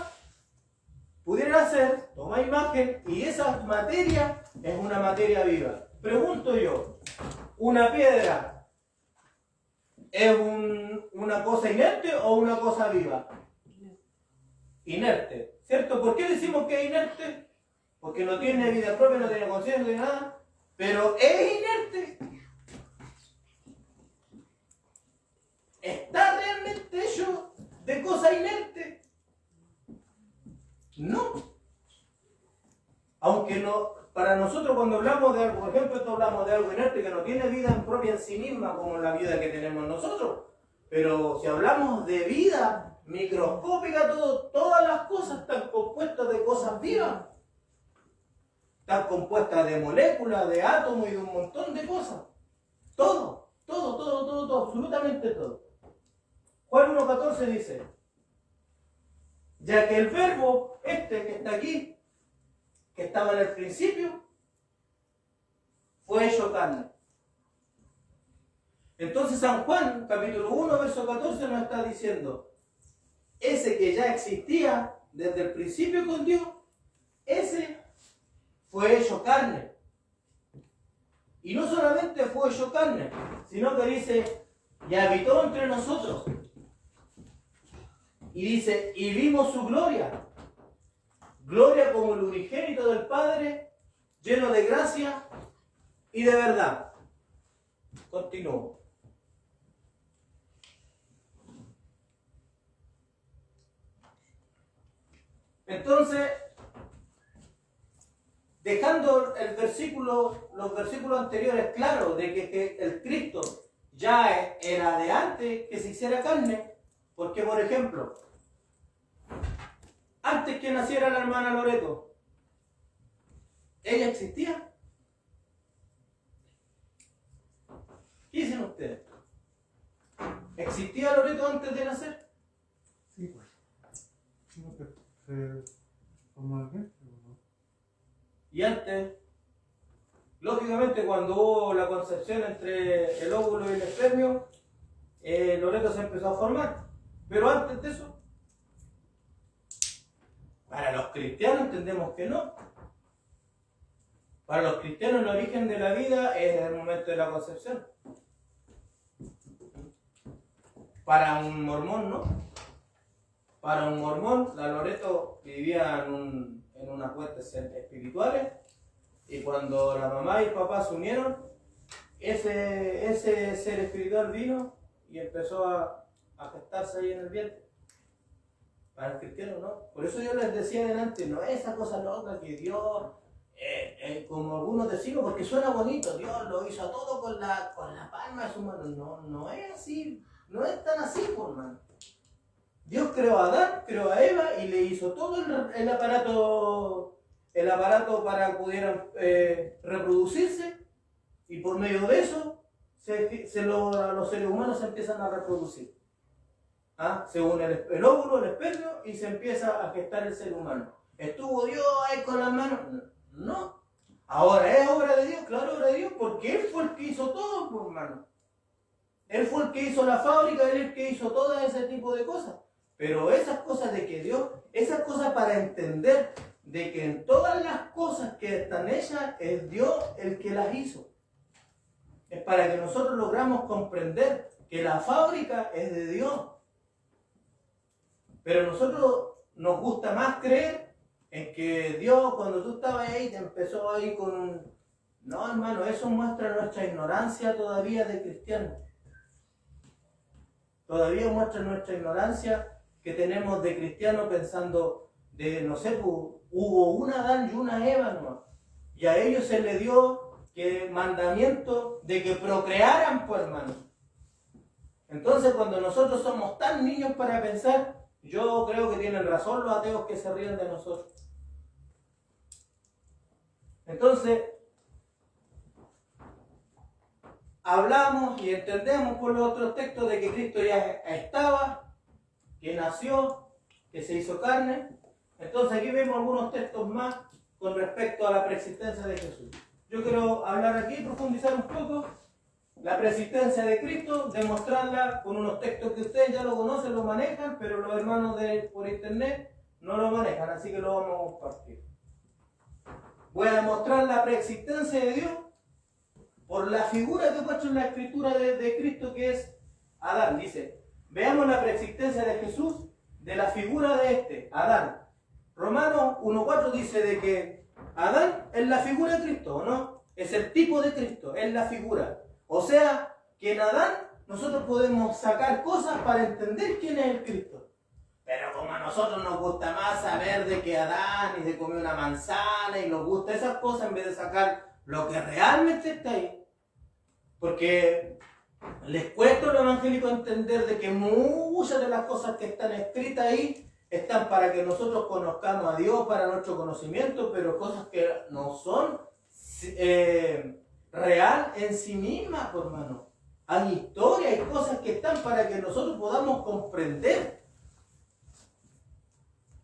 pudieran ser, toma imagen, y esa materia es una materia viva. Pregunto yo, ¿una piedra es una cosa inerte o una cosa viva? Inerte, ¿cierto? ¿Por qué decimos que es inerte? Porque no tiene vida propia, no tiene conciencia, no tiene nada, pero es inerte. ¿Está realmente hecho de cosa inerte? No. Aunque no, para nosotros cuando hablamos de algo, por ejemplo, esto hablamos de algo inerte que no tiene vida propia en sí misma como la vida que tenemos nosotros. Pero si hablamos de vida microscópica, todas las cosas están compuestas de cosas vivas. Están compuestas de moléculas, de átomos y de un montón de cosas. Todo, absolutamente todo. Juan 1:14 dice, ya que el verbo que está aquí, que estaba en el principio, fue hecho carne. Entonces San Juan, capítulo 1, verso 14, nos está diciendo, ese que ya existía desde el principio con Dios, ese fue hecho carne. Y no solamente fue hecho carne, sino que dice, y habitó entre nosotros. Y dice, y vimos su gloria. Gloria como el unigénito del Padre, lleno de gracia y de verdad. Continúo. Entonces, dejando los versículos anteriores claros de que el Cristo ya era de antes que se hiciera carne, porque por ejemplo, antes que naciera la hermana Loreto, ¿ella existía? ¿Qué dicen ustedes? ¿Existía Loreto antes de nacer? Sí, pues. No, que se formó el vientre, ¿no? Y antes, lógicamente cuando hubo la concepción entre el óvulo y el espermio, Loreto se empezó a formar. Pero antes de eso, para los cristianos entendemos que no. Para los cristianos el origen de la vida es el momento de la concepción. Para un mormón no. Para un mormón, la Loreto vivía en unas fuentes espirituales, y cuando la mamá y el papá se unieron, ese ser espiritual vino y empezó a gestarse ahí en el vientre. Para el cristiano no. Por eso yo les decía delante, no es esa cosa loca que Dios, como algunos decimos, porque suena bonito, Dios lo hizo todo con la palma de su mano. No es así, no es tan así, por hermano. Dios creó a Adán, creó a Eva y le hizo todo el aparato para que pudieran reproducirse, y por medio de eso los seres humanos se empiezan a reproducir. Se une el óvulo, el espermio, y se empieza a gestar el ser humano. ¿Estuvo Dios ahí con las manos? No. Ahora, ¿es obra de Dios? Claro, obra de Dios, porque Él fue el que hizo todo, por hermano. Él fue el que hizo la fábrica, Él es el que hizo todo ese tipo de cosas. Pero esas cosas de que Dios, esas cosas para entender de que en todas las cosas que están hechas, es Dios el que las hizo. Es para que nosotros logramos comprender que la fábrica es de Dios. Pero a nosotros nos gusta más creer en que Dios, cuando tú estabas ahí, te empezó ahí con un... No, hermano, eso muestra nuestra ignorancia todavía de cristianos. Todavía muestra nuestra ignorancia que tenemos de cristianos pensando de, no sé, hubo un Adán y una Eva, ¿no? Y a ellos se les dio mandamiento de que procrearan, pues, hermano. Entonces, cuando nosotros somos tan niños para pensar, yo creo que tienen razón los ateos que se ríen de nosotros. Entonces, hablamos y entendemos por los otros textos de que Cristo ya estaba, que nació, que se hizo carne. Entonces aquí vemos algunos textos más con respecto a la preexistencia de Jesús. Yo quiero hablar aquí, profundizar un poco la preexistencia de Cristo, demostrarla con unos textos que ustedes ya lo conocen, lo manejan, pero los hermanos por internet no lo manejan, así que lo vamos a compartir. Voy a demostrar la preexistencia de Dios por la figura que he puesto en la escritura de Cristo, que es Adán. Dice, veamos la preexistencia de Jesús de la figura de Adán. Romanos 1:4 dice de que Adán es la figura de Cristo, ¿o no? Es el tipo de Cristo, es la figura. O sea, que en Adán nosotros podemos sacar cosas para entender quién es el Cristo. Pero como a nosotros nos gusta más saber de que Adán y se comió una manzana y nos gusta esas cosas en vez de sacar lo que realmente está ahí. Porque les cuesta a los evangélicos entender de que muchas de las cosas que están escritas ahí están para que nosotros conozcamos a Dios, para nuestro conocimiento, pero cosas que no son real en sí mismas, por hermano. Hay historia, hay cosas que están para que nosotros podamos comprender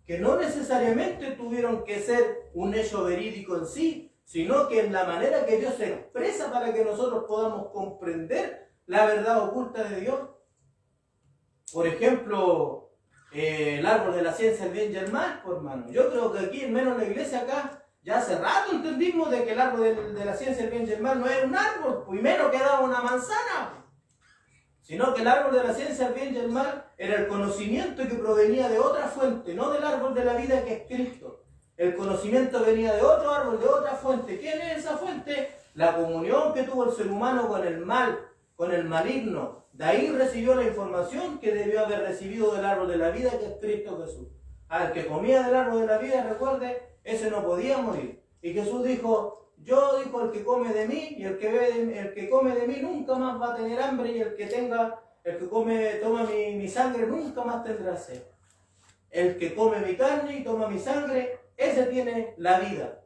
que no necesariamente tuvieron que ser un hecho verídico en sí, sino que en la manera que Dios se expresa para que nosotros podamos comprender la verdad oculta de Dios. Por ejemplo, el árbol de la ciencia del bien y el mal, por hermano. Yo creo que aquí, al menos en la iglesia acá, ya hace rato entendimos de que el árbol de la ciencia del bien y el mal no era un árbol, pues menos que daba una manzana, sino que el árbol de la ciencia del bien y el mal era el conocimiento que provenía de otra fuente, no del árbol de la vida que es Cristo. El conocimiento venía de otro árbol, de otra fuente. ¿Quién es esa fuente? La comunión que tuvo el ser humano con el mal, con el maligno. De ahí recibió la información que debió haber recibido del árbol de la vida que es Cristo Jesús. Al que comía del árbol de la vida, recuerde, ese no podía morir. Y Jesús dijo, dijo, el que come de mí y el que come de mí nunca más va a tener hambre, y el que toma mi sangre nunca más tendrá sed. El que come mi carne y toma mi sangre, ese tiene la vida.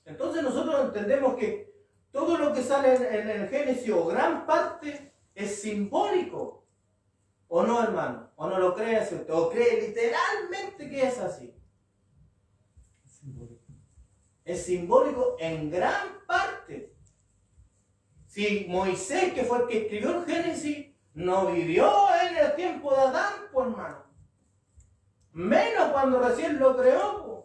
Entonces nosotros entendemos que todo lo que sale en el Génesis, o gran parte, es simbólico. ¿O no, hermano? ¿O no lo cree así usted? ¿O cree literalmente que es así? Es simbólico en gran parte. Si Moisés, que fue el que escribió el Génesis, no vivió en el tiempo de Adán, pues hermano. Menos cuando recién lo creó, pues.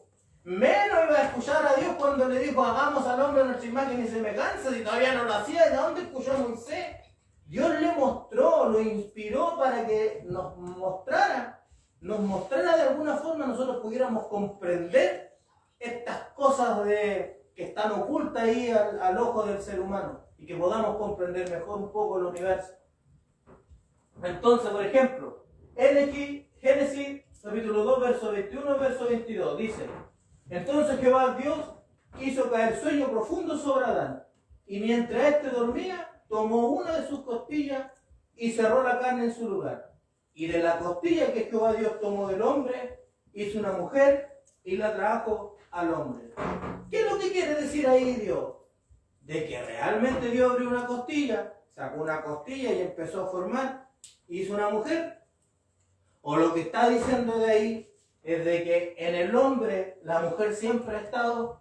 Menos iba a escuchar a Dios cuando le dijo, hagamos al hombre nuestra imagen y semejanza, si todavía no lo hacía. ¿De dónde escuchó Moisés? Dios le mostró, lo inspiró para que nos mostrara de alguna forma, nosotros pudiéramos comprender estas cosas que están ocultas ahí al ojo del ser humano, y que podamos comprender mejor un poco el universo. Entonces, por ejemplo, Génesis capítulo 2, verso 21, verso 22, dice: entonces Jehová Dios hizo caer sueño profundo sobre Adán, y mientras éste dormía, tomó una de sus costillas y cerró la carne en su lugar. Y de la costilla que Jehová Dios tomó del hombre, hizo una mujer y la trajo al hombre. ¿Qué es lo que quiere decir ahí Dios? De que realmente Dios abrió una costilla, sacó una costilla y empezó a formar, hizo una mujer. O lo que está diciendo de ahí es de que en el hombre la mujer siempre ha estado,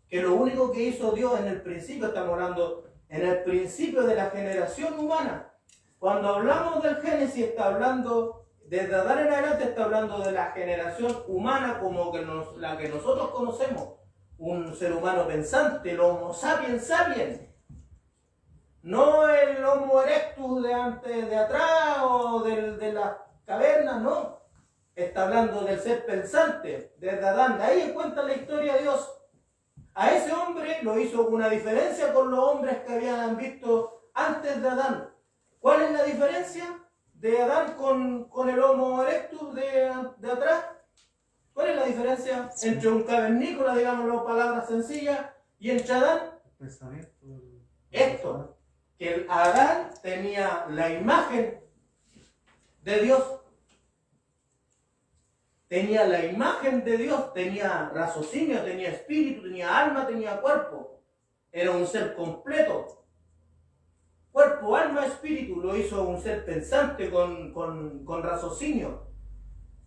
que lo único que hizo Dios en el principio, estamos hablando en el principio de la generación humana. Cuando hablamos del Génesis, está hablando, desde Adán en adelante, está hablando de la generación humana como la que nosotros conocemos, un ser humano pensante, el Homo sapiens sapiens. No el Homo erectus de antes, de atrás, o de las cavernas, no. Está hablando del ser pensante, desde Adán. De ahí cuenta la historia de Dios. A ese hombre lo hizo con una diferencia con los hombres que habían visto antes de Adán. ¿Cuál es la diferencia de Adán con el Homo erectus de atrás? ¿Cuál es la diferencia entre un cavernícola, digámoslo palabras sencillas, y entre Adán? Esto, que Adán tenía la imagen de Dios. Tenía la imagen de Dios, tenía raciocinio, tenía espíritu, tenía alma, tenía cuerpo. Era un ser completo. Cuerpo, alma, espíritu. Lo hizo un ser pensante con raciocinio.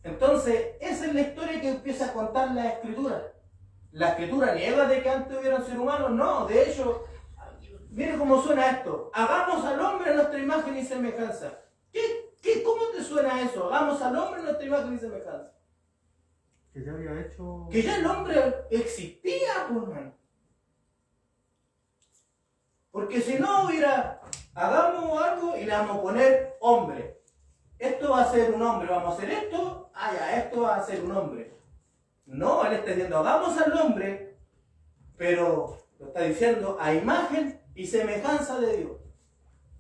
Entonces, esa es la historia que empieza a contar la Escritura. La Escritura niega de que antes hubieran ser humanos. No, de hecho, mire cómo suena esto. Hagamos al hombre a nuestra imagen y semejanza. ¿Cómo te suena eso? Hagamos al hombre a nuestra imagen y semejanza. Que ya había hecho... Que ya el hombre existía, hermano. Porque si no hubiera, hagamos algo y le vamos a poner hombre. Esto va a ser un hombre, vamos a hacer esto, esto va a ser un hombre. No, él está diciendo, hagamos al hombre, pero lo está diciendo a imagen y semejanza de Dios.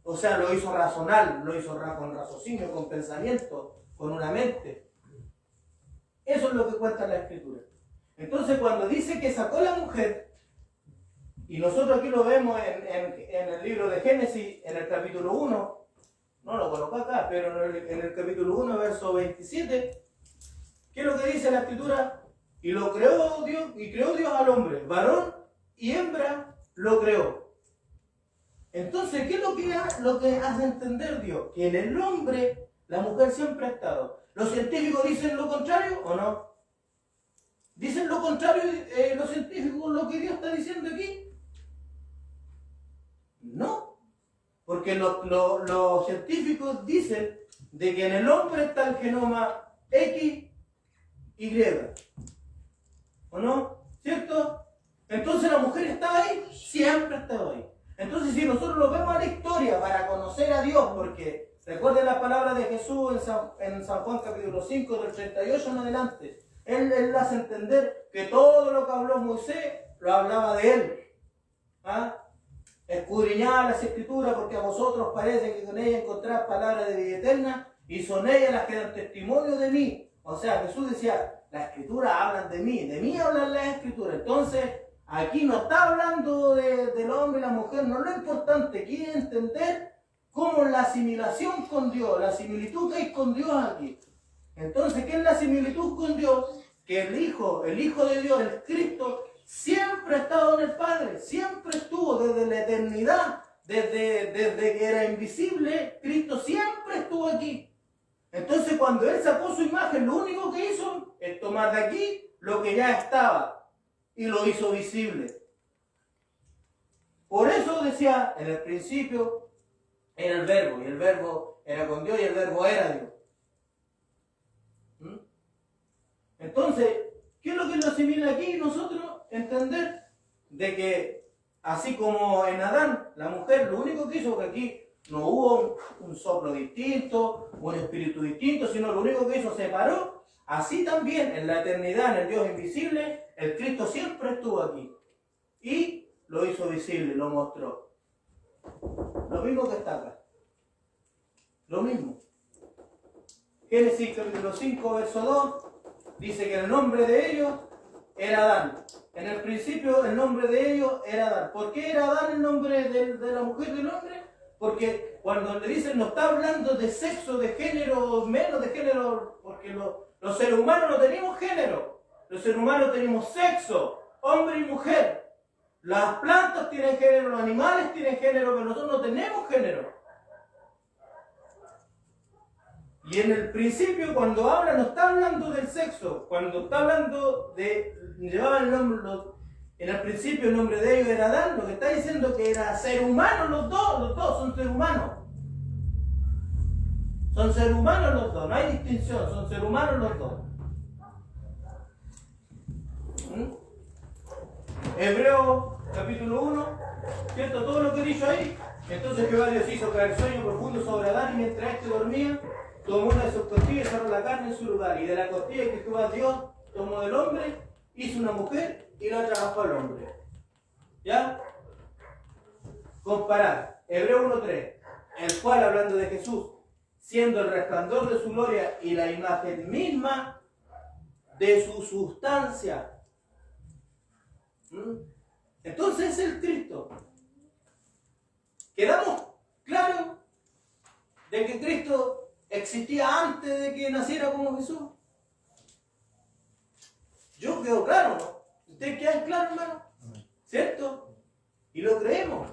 O sea, lo hizo racional, lo hizo con raciocinio, con pensamiento, con una mente. Eso es lo que cuenta la Escritura. Entonces, cuando dice que sacó la mujer, y nosotros aquí lo vemos en el libro de Génesis, en el capítulo 1, no lo coloco acá, pero en el capítulo 1, verso 27, ¿qué es lo que dice la Escritura? Y lo creó Dios, y creó Dios al hombre, varón y hembra lo creó. Entonces, ¿qué es lo que hace entender Dios? Que en el hombre la mujer siempre ha estado. ¿Los científicos dicen lo contrario o no? ¿Dicen lo contrario los científicos lo que Dios está diciendo aquí? No. Porque los científicos dicen de que en el hombre está el genoma X, Y. ¿O no? ¿Cierto? Entonces la mujer estaba ahí, siempre ha estado ahí. Entonces, si nosotros lo vemos a la historia para conocer a Dios, porque recuerden las palabras de Jesús en San Juan capítulo 5, del 38 en adelante. Él hace entender que todo lo que habló Moisés lo hablaba de él. ¿Ah? Escudriñad las Escrituras, porque a vosotros parece que con ellas encontrad palabras de vida eterna, y son ellas las que dan testimonio de mí. O sea, Jesús decía, las escrituras hablan de mí hablan las escrituras. Entonces, aquí no está hablando del hombre y la mujer, no es lo importante, aquí es entender cómo la asimilación con Dios, la similitud que hay con Dios aquí. Entonces, ¿qué es la similitud con Dios? Que el Hijo de Dios, el Cristo, siempre ha estado en el Padre, siempre estuvo desde la eternidad, desde que era invisible, Cristo siempre estuvo aquí. Entonces, cuando Él sacó su imagen, lo único que hizo es tomar de aquí lo que ya estaba y lo hizo visible. Por eso decía, en el principio era el Verbo, y el Verbo era con Dios y el Verbo era Dios. Entonces, ¿qué es lo que nos asimila aquí? Nosotros entender de que, así como en Adán, la mujer, lo único que hizo que aquí no hubo un soplo distinto, un espíritu distinto, sino lo único que hizo separó. Así también en la eternidad, en el Dios invisible, el Cristo siempre estuvo aquí. Y lo hizo visible, lo mostró. Lo mismo que está acá. Lo mismo. Génesis capítulo 5, verso 2, dice que el nombre de ellos era Adán. En el principio el nombre de ellos era Adán. ¿Por qué era Adán el nombre de la mujer del hombre? Porque cuando le dicen, no está hablando de sexo, de género, menos de género, porque los seres humanos no tenemos género. Los seres humanos tenemos sexo, hombre y mujer. Las plantas tienen género, los animales tienen género, pero nosotros no tenemos género. Y en el principio, cuando habla, no está hablando del sexo. Cuando está hablando de, llevaba el nombre, en el principio el nombre de ellos era Adán, lo que está diciendo que era ser humano los dos son seres humanos. Son seres humanos los dos, no hay distinción, son seres humanos los dos. Hebreos capítulo 1, ¿cierto? Todo lo que he dicho ahí. Entonces Jehová Dios hizo caer sueño profundo sobre Adán, y mientras éste dormía, tomó una de sus costillas y cerró la carne en su lugar. Y de la costilla que Jehová Dios tomó del hombre, hizo una mujer y la trabajó al hombre. ¿Ya? Comparar. Hebreo 1:3, el cual, hablando de Jesús, siendo el resplandor de su gloria y la imagen misma de su sustancia. Entonces es el Cristo. ¿Quedamos claros de que Cristo existía antes de que naciera como Jesús? Yo quedo claro, ¿no? ¿Ustedes quedan claros, hermano? ¿Cierto? Y lo creemos.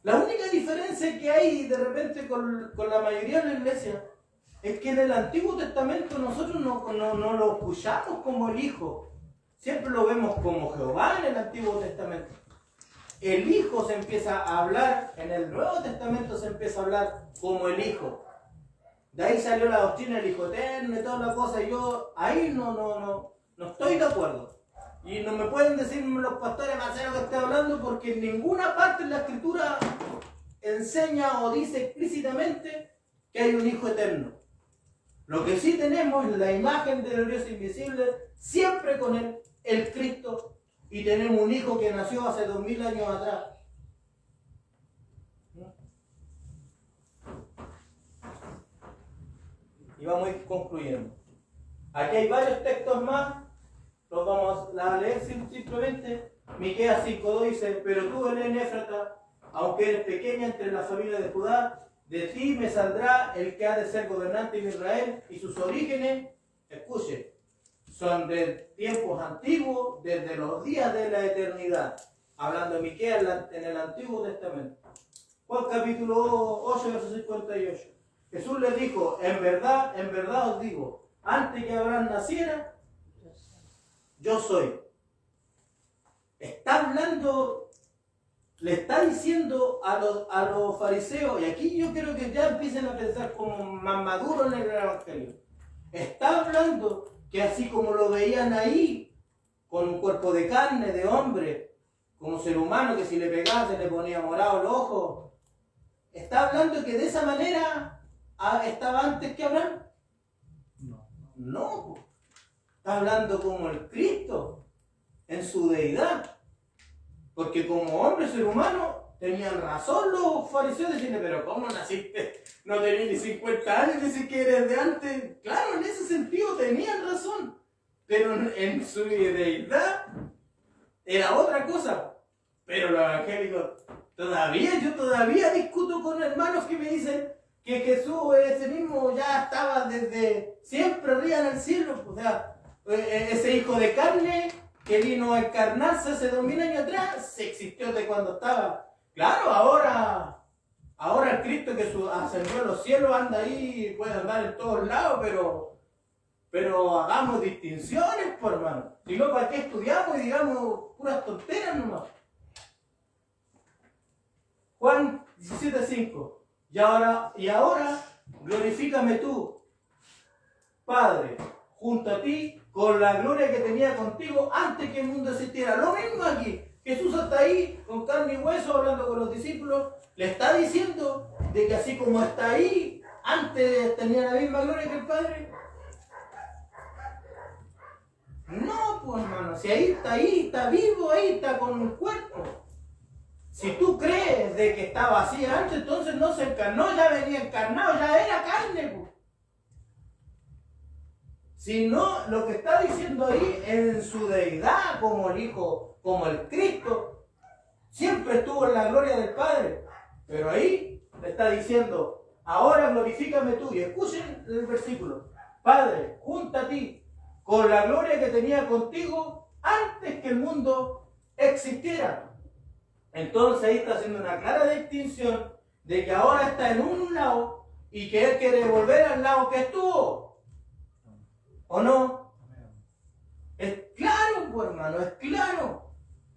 La única diferencia que hay de repente con la mayoría de la iglesia es que en el Antiguo Testamento nosotros no lo escuchamos como el Hijo. Siempre lo vemos como Jehová en el Antiguo Testamento. El Hijo se empieza a hablar, en el Nuevo Testamento se empieza a hablar como el Hijo. De ahí salió la doctrina del Hijo Eterno y toda la cosa, y yo ahí no estoy de acuerdo. Y no me pueden decir los pastores Marcelo que está hablando, porque en ninguna parte de la Escritura enseña o dice explícitamente que hay un Hijo Eterno. Lo que sí tenemos es la imagen del Dios invisible, siempre con él, el Cristo, y tenemos un Hijo que nació hace 2000 años atrás. Y vamos a ir concluyendo. Aquí hay varios textos más, los vamos a leer simplemente. Miqueas 5:2 dice, pero tú, Belén Éfrata, aunque eres pequeña entre la familia de Judá, de ti me saldrá el que ha de ser gobernante en Israel, y sus orígenes, escuche, son de tiempos antiguos, desde los días de la eternidad. Hablando de Miqueas en el Antiguo Testamento. Juan capítulo 8, verso 58. Jesús le dijo, en verdad os digo, antes que Abraham naciera, yo soy. Está hablando, le está diciendo a los fariseos, y aquí yo quiero que ya empiecen a pensar como más maduros en el Evangelio. Está hablando que así como lo veían ahí, con un cuerpo de carne, de hombre, como ser humano, que si le pegaba se le ponía morado el ojo, está hablando que de esa manera estaba antes que Abraham. No. Está hablando como el Cristo, en su deidad. Porque como hombre, ser humano, tenían razón los fariseos de decirle, pero ¿cómo naciste? No tenías ni 50 años, ni siquiera eres de antes. Claro, en ese sentido tenían razón. pero en su deidad era otra cosa. Pero los evangélicos, yo todavía discuto con hermanos que me dicen que Jesús ese mismo ya estaba desde siempre arriba en el cielo. O sea, ese hijo de carne que vino a encarnarse hace 2000 años atrás, se existió de cuando estaba. Claro, ahora el Cristo que ascendió a los cielos anda ahí, puede andar en todos lados, pero hagamos distinciones, por hermano. Si no, ¿para qué estudiamos y digamos puras tonteras nomás? Juan 17:5. Y ahora glorifícame tú, Padre, junto a ti, con la gloria que tenía contigo antes que el mundo existiera. Lo mismo aquí. Jesús está ahí, con carne y hueso, hablando con los discípulos. Le está diciendo de que así como está ahí, antes tenía la misma gloria que el Padre. No, pues hermano, si ahí, está vivo, ahí está con el cuerpo. Si tú crees de que estaba así antes, entonces no se encarnó, ya venía encarnado, ya era carne. Pues. Si no, lo que está diciendo ahí en su deidad, como el Hijo, como el Cristo, siempre estuvo en la gloria del Padre. Pero ahí le está diciendo, ahora glorifícame tú. Y escuchen el versículo. Padre, junto a ti, con la gloria que tenía contigo antes que el mundo existiera. Entonces ahí está haciendo una clara distinción de que ahora está en un lado y que Él quiere volver al lado que estuvo. ¿O no? Es claro, pues, hermano, es claro.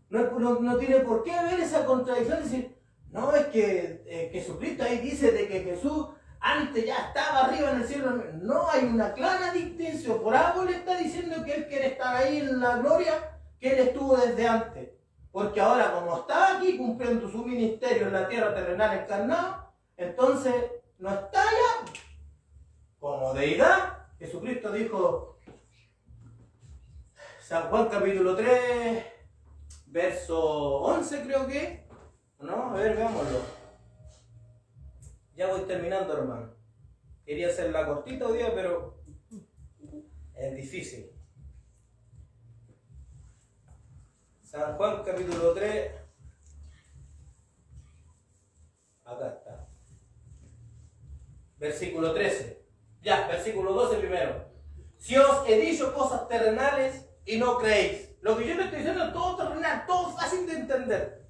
No tiene por qué haber esa contradicción de decir, no, es que Jesucristo ahí dice de que Jesús antes ya estaba arriba en el cielo. No, hay una clara distinción. Por algo le está diciendo que Él quiere estar ahí en la gloria que Él estuvo desde antes. Porque ahora, como está aquí cumpliendo su ministerio en la tierra terrenal encarnado, entonces no está allá. Como deidad, Jesucristo dijo, San Juan capítulo 3, verso 11 creo que, ¿no? A ver, veámoslo. Ya voy terminando, hermano. Quería hacerla cortita hoy día, pero es difícil. San Juan capítulo 3, acá está, versículo 13, ya, versículo 12 primero. Si os he dicho cosas terrenales y no creéis, lo que yo le estoy diciendo es todo terrenal, todo fácil de entender.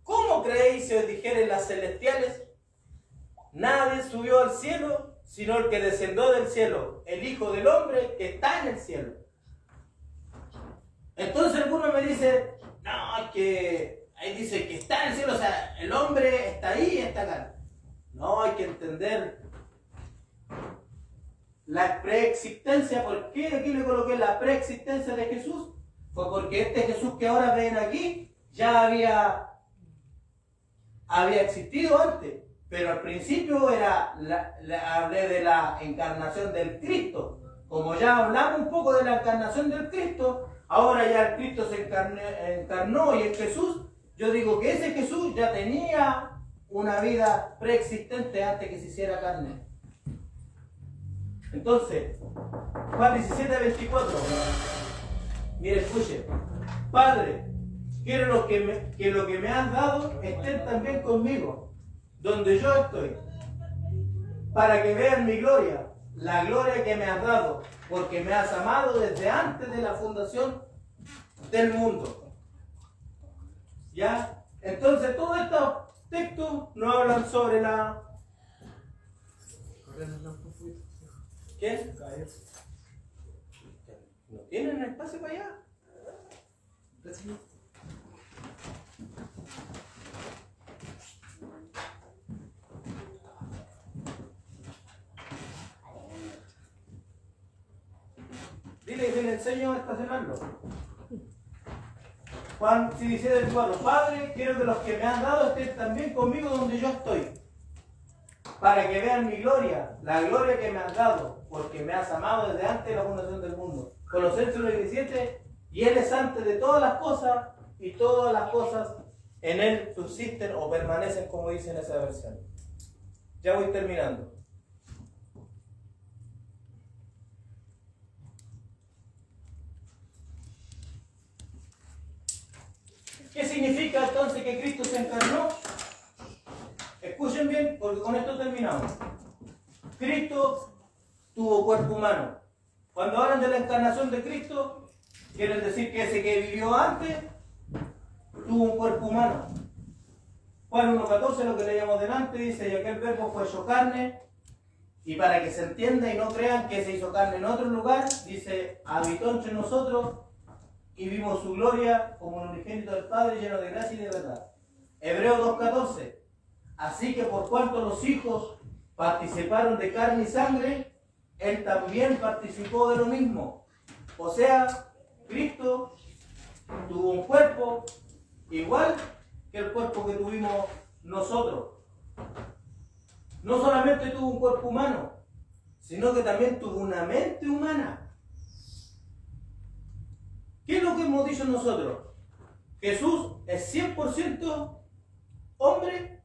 ¿Cómo creéis si os dijere las celestiales? Nadie subió al cielo, sino el que descendió del cielo, el Hijo del Hombre que está en el cielo. Entonces alguno me dice, no, es que ahí dice que está en el cielo, o sea, el hombre está ahí y está acá. No, hay que entender la preexistencia. ¿Por qué aquí le coloqué la preexistencia de Jesús? Fue porque este Jesús que ahora ven aquí ya había existido antes, pero al principio hablé de la encarnación del Cristo. Como ya hablamos un poco de la encarnación del Cristo, ahora ya el Cristo se encarnó y el Jesús, yo digo que ese Jesús ya tenía una vida preexistente antes que se hiciera carne. Entonces, Juan 17:24. Mire, escuche. Padre, quiero que lo que me has dado estén también conmigo, donde yo estoy, para que vean mi gloria, la gloria que me has dado, porque me has amado desde antes de la fundación del mundo. ¿Ya? Entonces todos estos textos nos hablan sobre la... ¿Qué? ¿No tienen espacio para allá? Dile que le enseño a estacionarlo. Juan 17:4. Padre, quiero que los que me han dado estén también conmigo donde yo estoy, para que vean mi gloria, la gloria que me has dado, porque me has amado desde antes de la fundación del mundo. Colosenses 1:17. Y Él es antes de todas las cosas, y todas las cosas en Él subsisten o permanecen, como dice en esa versión. Ya voy terminando. ¿Qué significa entonces que Cristo se encarnó? Escuchen bien, porque con esto terminamos. Cristo tuvo cuerpo humano. Cuando hablan de la encarnación de Cristo, quieren decir que ese que vivió antes tuvo un cuerpo humano. Juan 1.14, lo que leíamos delante, dice: y aquel verbo fue hecho carne. Y para que se entienda y no crean que se hizo carne en otro lugar, dice: habitó entre nosotros y vimos su gloria como el unigénito del Padre, lleno de gracia y de verdad. Hebreos 2.14. Así que por cuanto los hijos participaron de carne y sangre, él también participó de lo mismo. O sea, Cristo tuvo un cuerpo igual que el cuerpo que tuvimos nosotros. No solamente tuvo un cuerpo humano, sino que también tuvo una mente humana. ¿Qué es lo que hemos dicho nosotros? Jesús es 100% hombre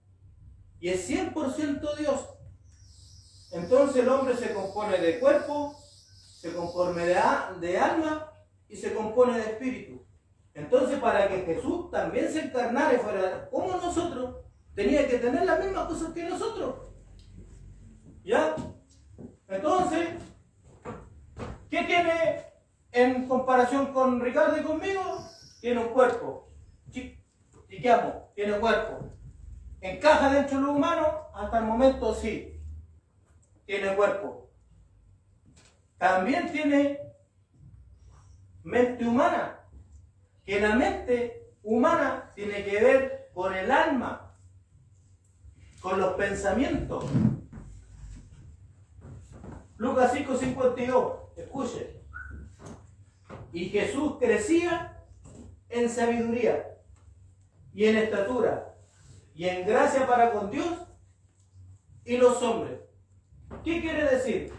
y es 100% Dios. Entonces el hombre se compone de cuerpo, se compone de alma y se compone de espíritu. Entonces, para que Jesús también se encarnara y fuera como nosotros, tenía que tener las mismas cosas que nosotros. ¿Ya? Entonces, ¿qué tiene en comparación con Ricardo y conmigo? Tiene un cuerpo. Chiquiamo, tiene cuerpo. ¿Encaja dentro de lo humano? Hasta el momento sí. Tiene cuerpo. También tiene mente humana. Que la mente humana tiene que ver con el alma, con los pensamientos. Lucas 5:52, escuche. Y Jesús crecía en sabiduría y en estatura y en gracia para con Dios y los hombres. ¿Qué quiere decir?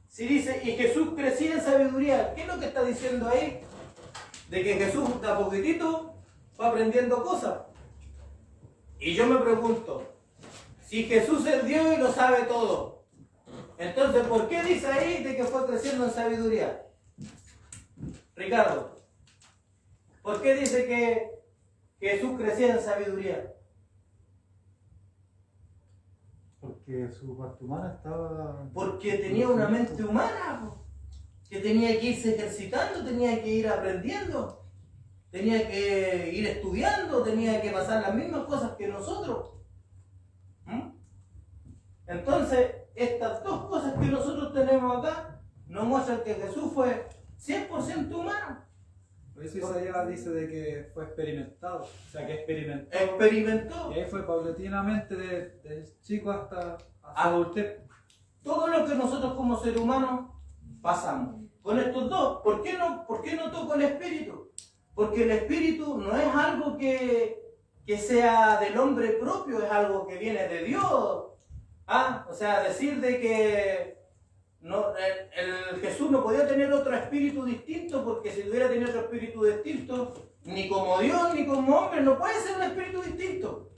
Si dice, y Jesús crecía en sabiduría, ¿qué es lo que está diciendo ahí? De que Jesús de a poquitito va aprendiendo cosas. Y yo me pregunto, si Jesús es Dios y lo sabe todo, entonces ¿por qué dice ahí de que fue creciendo en sabiduría? Ricardo, ¿por qué dice que Jesús crecía en sabiduría? Porque su parte humana estaba... Porque tenía una mente humana, que tenía que irse ejercitando, tenía que ir aprendiendo, tenía que ir estudiando, tenía que pasar las mismas cosas que nosotros. Entonces, estas dos cosas que nosotros tenemos acá nos muestran que Jesús fue 100% humano. Por eso Isaías dice de que fue experimentado, o sea que experimentó. Experimentó. Y ahí fue paulatinamente del chico hasta adultez. Todo lo que nosotros como seres humanos pasamos. Con estos dos, ¿por qué no toco el espíritu? Porque el espíritu no es algo que sea del hombre propio, es algo que viene de Dios. O sea, decir de que no, el Jesús no podía tener otro espíritu distinto, porque si tuviera tenido otro espíritu distinto, ni como Dios ni como hombre, no puede ser un espíritu distinto.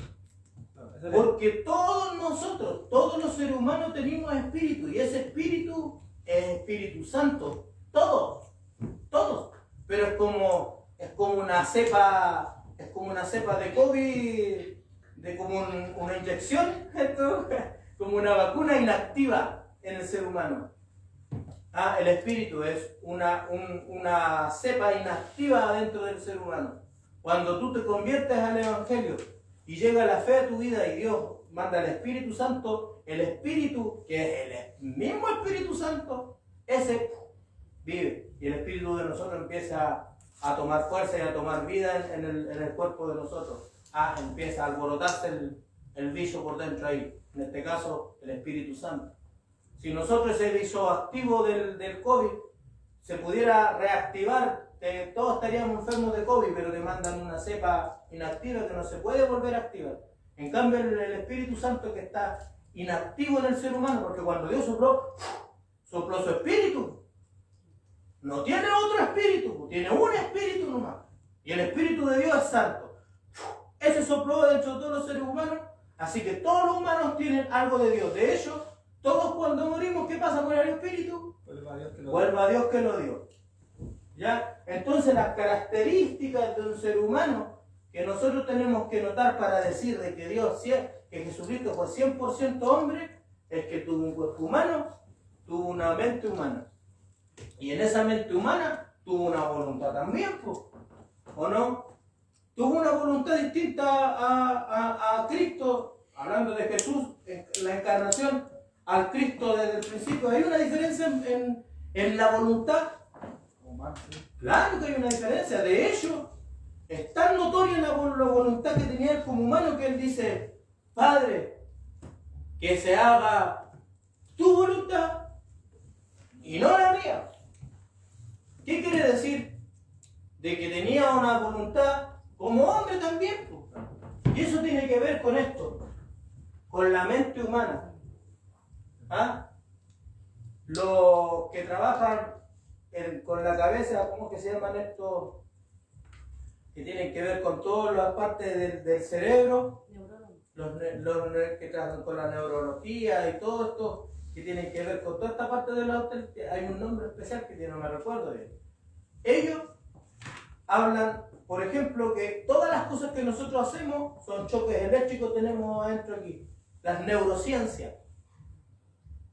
Porque todos nosotros, todos los seres humanos tenemos espíritu, y ese espíritu es Espíritu Santo. Todos. Pero es como una cepa de COVID, como una inyección, como una vacuna inactiva en el ser humano. El espíritu es una cepa inactiva dentro del ser humano. Cuando tú te conviertes al Evangelio y llega la fe a tu vida y Dios manda el Espíritu Santo, el Espíritu, que es el mismo Espíritu Santo, ese vive. Y el Espíritu de nosotros empieza a tomar fuerza y a tomar vida en el cuerpo de nosotros. Empieza a alborotarse el bicho por dentro ahí. En este caso, el Espíritu Santo. Si nosotros ese bicho activo del COVID se pudiera reactivar, todos estaríamos enfermos de COVID, pero te mandan una cepa inactiva que no se puede volver a activar. En cambio, el Espíritu Santo, que está inactivo en el ser humano, porque cuando Dios sopló su espíritu, no tiene otro espíritu, tiene un espíritu nomás. Y el Espíritu de Dios es santo. Ese sopló dentro de todos los seres humanos, así que todos los humanos tienen algo de Dios. De hecho, todos cuando morimos, ¿qué pasa con el espíritu? Vuelva a Dios que lo Vuelva a Dios que lo dio. ¿Ya? Entonces las características de un ser humano que nosotros tenemos que notar para decir de que que Jesucristo fue 100% hombre, es que tuvo un cuerpo humano, tuvo una mente humana. Y en esa mente humana tuvo una voluntad también, ¿o no? Tuvo una voluntad distinta a Cristo, hablando de Jesús, la encarnación, al Cristo desde el principio. ¿Hay una diferencia en la voluntad? Claro que hay una diferencia. De hecho, es tan notoria la voluntad que tenía él como humano que él dice: Padre, que se haga tu voluntad y no la mía. ¿Qué quiere decir? De que tenía una voluntad como hombre también. Y eso tiene que ver con esto, con la mente humana. ¿Ah? Los que trabajan con la cabeza, ¿cómo que se llaman estos? Que tienen que ver con todas las partes del cerebro. Los que trabajan con la neurología y todo esto, que tienen que ver con toda esta parte de la otra. Hay un nombre especial que no me recuerdo bien. Ellos hablan, por ejemplo, que todas las cosas que nosotros hacemos son choques eléctricos, tenemos adentro aquí. Las neurociencias.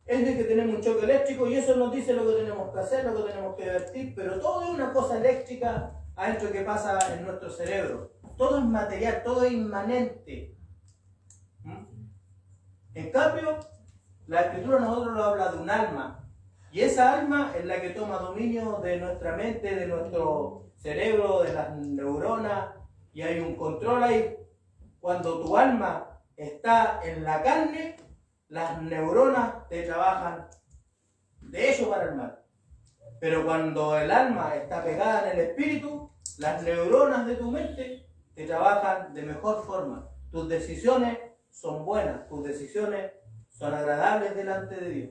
Es de que tenemos un choque eléctrico y eso nos dice lo que tenemos que hacer, lo que tenemos que vertir, pero todo es una cosa eléctrica adentro que pasa en nuestro cerebro. Todo es material, todo es inmanente. En cambio, la Escritura nosotros nos habla de un alma, y esa alma es la que toma dominio de nuestra mente, de nuestro cerebro, de las neuronas, y hay un control ahí. Cuando tu alma está en la carne, las neuronas te trabajan de hecho para el mal. Pero cuando el alma está pegada en el espíritu, las neuronas de tu mente te trabajan de mejor forma. Tus decisiones son buenas, tus decisiones son agradables delante de Dios.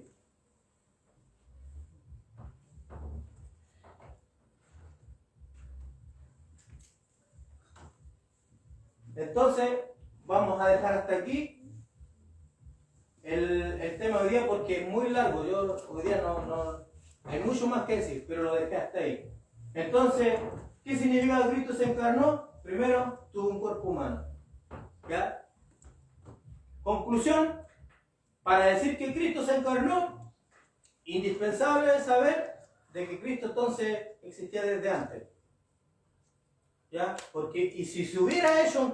Entonces, vamos a dejar hasta aquí el tema de hoy día porque es muy largo. Yo hoy día no hay mucho más que decir, pero lo dejé hasta ahí. Entonces, ¿qué significa que Cristo se encarnó? Primero, tuvo un cuerpo humano. ¿Ya? Conclusión, para decir que Cristo se encarnó, indispensable es saber de que Cristo entonces existía desde antes. ¿Ya? Porque, y si se hubiera hecho en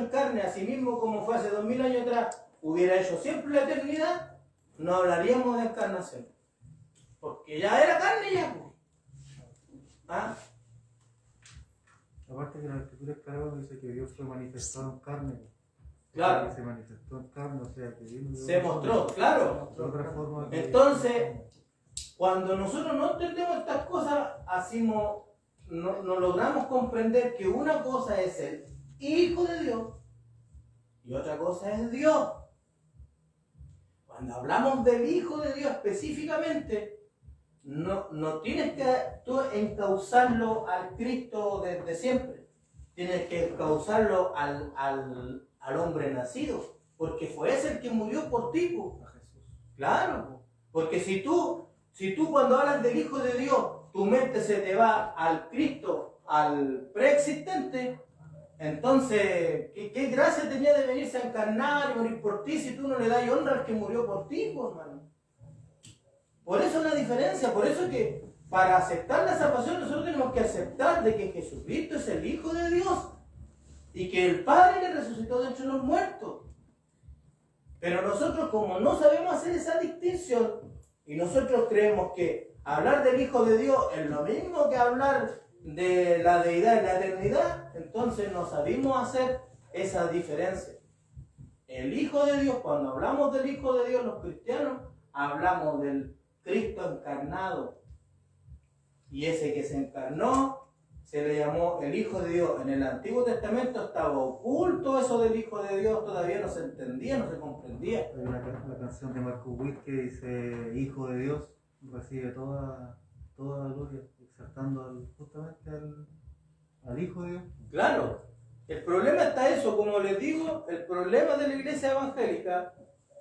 carne, a sí mismo como fue hace 2000 años atrás, hubiera hecho siempre la eternidad, no hablaríamos de encarnación. Porque ya era carne ya. ¿Ah? Aparte que la Escritura es clara, dice que Dios fue manifestado en carne. Claro. Que se manifestó en carne, o sea que vino. Se mostró, claro. De otra forma que... Entonces, cuando nosotros no entendemos estas cosas, así no logramos comprender que una cosa es el Hijo de Dios y otra cosa es Dios. Cuando hablamos del Hijo de Dios específicamente, no tienes que tú encauzarlo al Cristo desde siempre. Tienes que encauzarlo al hombre nacido, porque fue ese el que murió por ti. Claro, porque si tú cuando hablas del Hijo de Dios, tu mente se te va al Cristo, al preexistente, entonces, ¿qué gracia tenía de venirse a encarnar y morir por ti si tú no le das honra al que murió por ti, hermano? Por eso es la diferencia, por eso es que para aceptar la salvación nosotros tenemos que aceptar de que Jesucristo es el Hijo de Dios y que el Padre le resucitó de entre los muertos. Pero nosotros, como no sabemos hacer esa distinción y nosotros creemos que hablar del Hijo de Dios es lo mismo que hablar de la deidad y la eternidad, entonces no sabemos hacer esa diferencia. El Hijo de Dios, cuando hablamos del Hijo de Dios, los cristianos, hablamos del Cristo encarnado. Y ese que se encarnó, se le llamó el Hijo de Dios. En el Antiguo Testamento estaba oculto eso del Hijo de Dios, todavía no se entendía, no se comprendía. Hay la canción de Marco Witt que dice: Hijo de Dios recibe toda la gloria, exaltando justamente al Hijo de Dios. Claro, el problema está eso, como les digo, el problema de la iglesia evangélica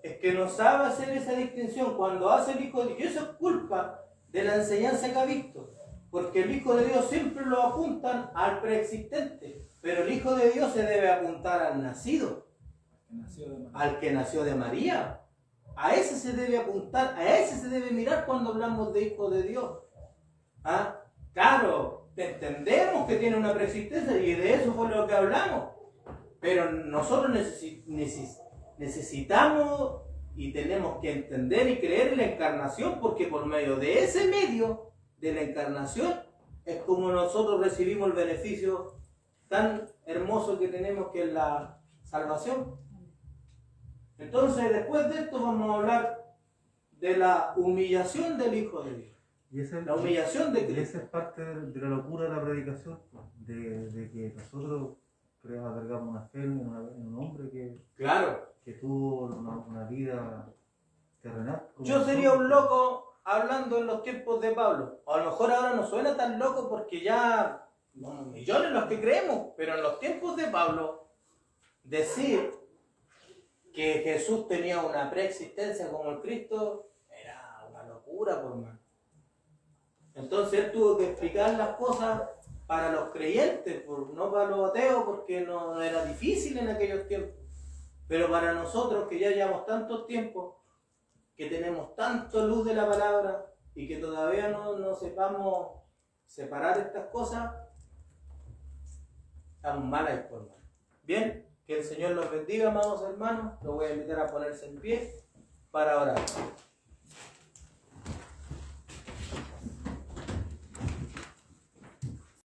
es que no sabe hacer esa distinción cuando hace el Hijo de Dios. Y eso es culpa de la enseñanza que ha visto. Porque el Hijo de Dios siempre lo apuntan al preexistente, pero el Hijo de Dios se debe apuntar al nacido, al que nació de María. A ese se debe apuntar, a ese se debe mirar cuando hablamos de Hijo de Dios. ¿Ah? Claro, entendemos que tiene una preexistencia y de eso fue lo que hablamos, pero nosotros necesitamos y tenemos que entender y creer en la encarnación, porque por medio de ese medio de la encarnación es como nosotros recibimos el beneficio tan hermoso que tenemos, que es la salvación. Entonces, después de esto vamos a hablar de la humillación del Hijo de Dios. La humillación de Cristo. Y esa es parte de la locura de la predicación, de que nosotros albergamos una fe en un hombre que tuvo una vida terrenal. Yo sería un loco hablando en los tiempos de Pablo. A lo mejor ahora no suena tan loco porque ya somos millones los que creemos, pero en los tiempos de Pablo, decir que Jesús tenía una preexistencia como el Cristo era una locura, por más. Entonces él tuvo que explicar las cosas para los creyentes, no para los ateos, porque no era difícil en aquellos tiempos. Pero para nosotros que ya llevamos tanto tiempo, que tenemos tanto luz de la palabra y que todavía no sepamos separar estas cosas, estamos mal ahí, por mal. Bien, que el Señor los bendiga, amados hermanos. Los voy a invitar a ponerse en pie para orar.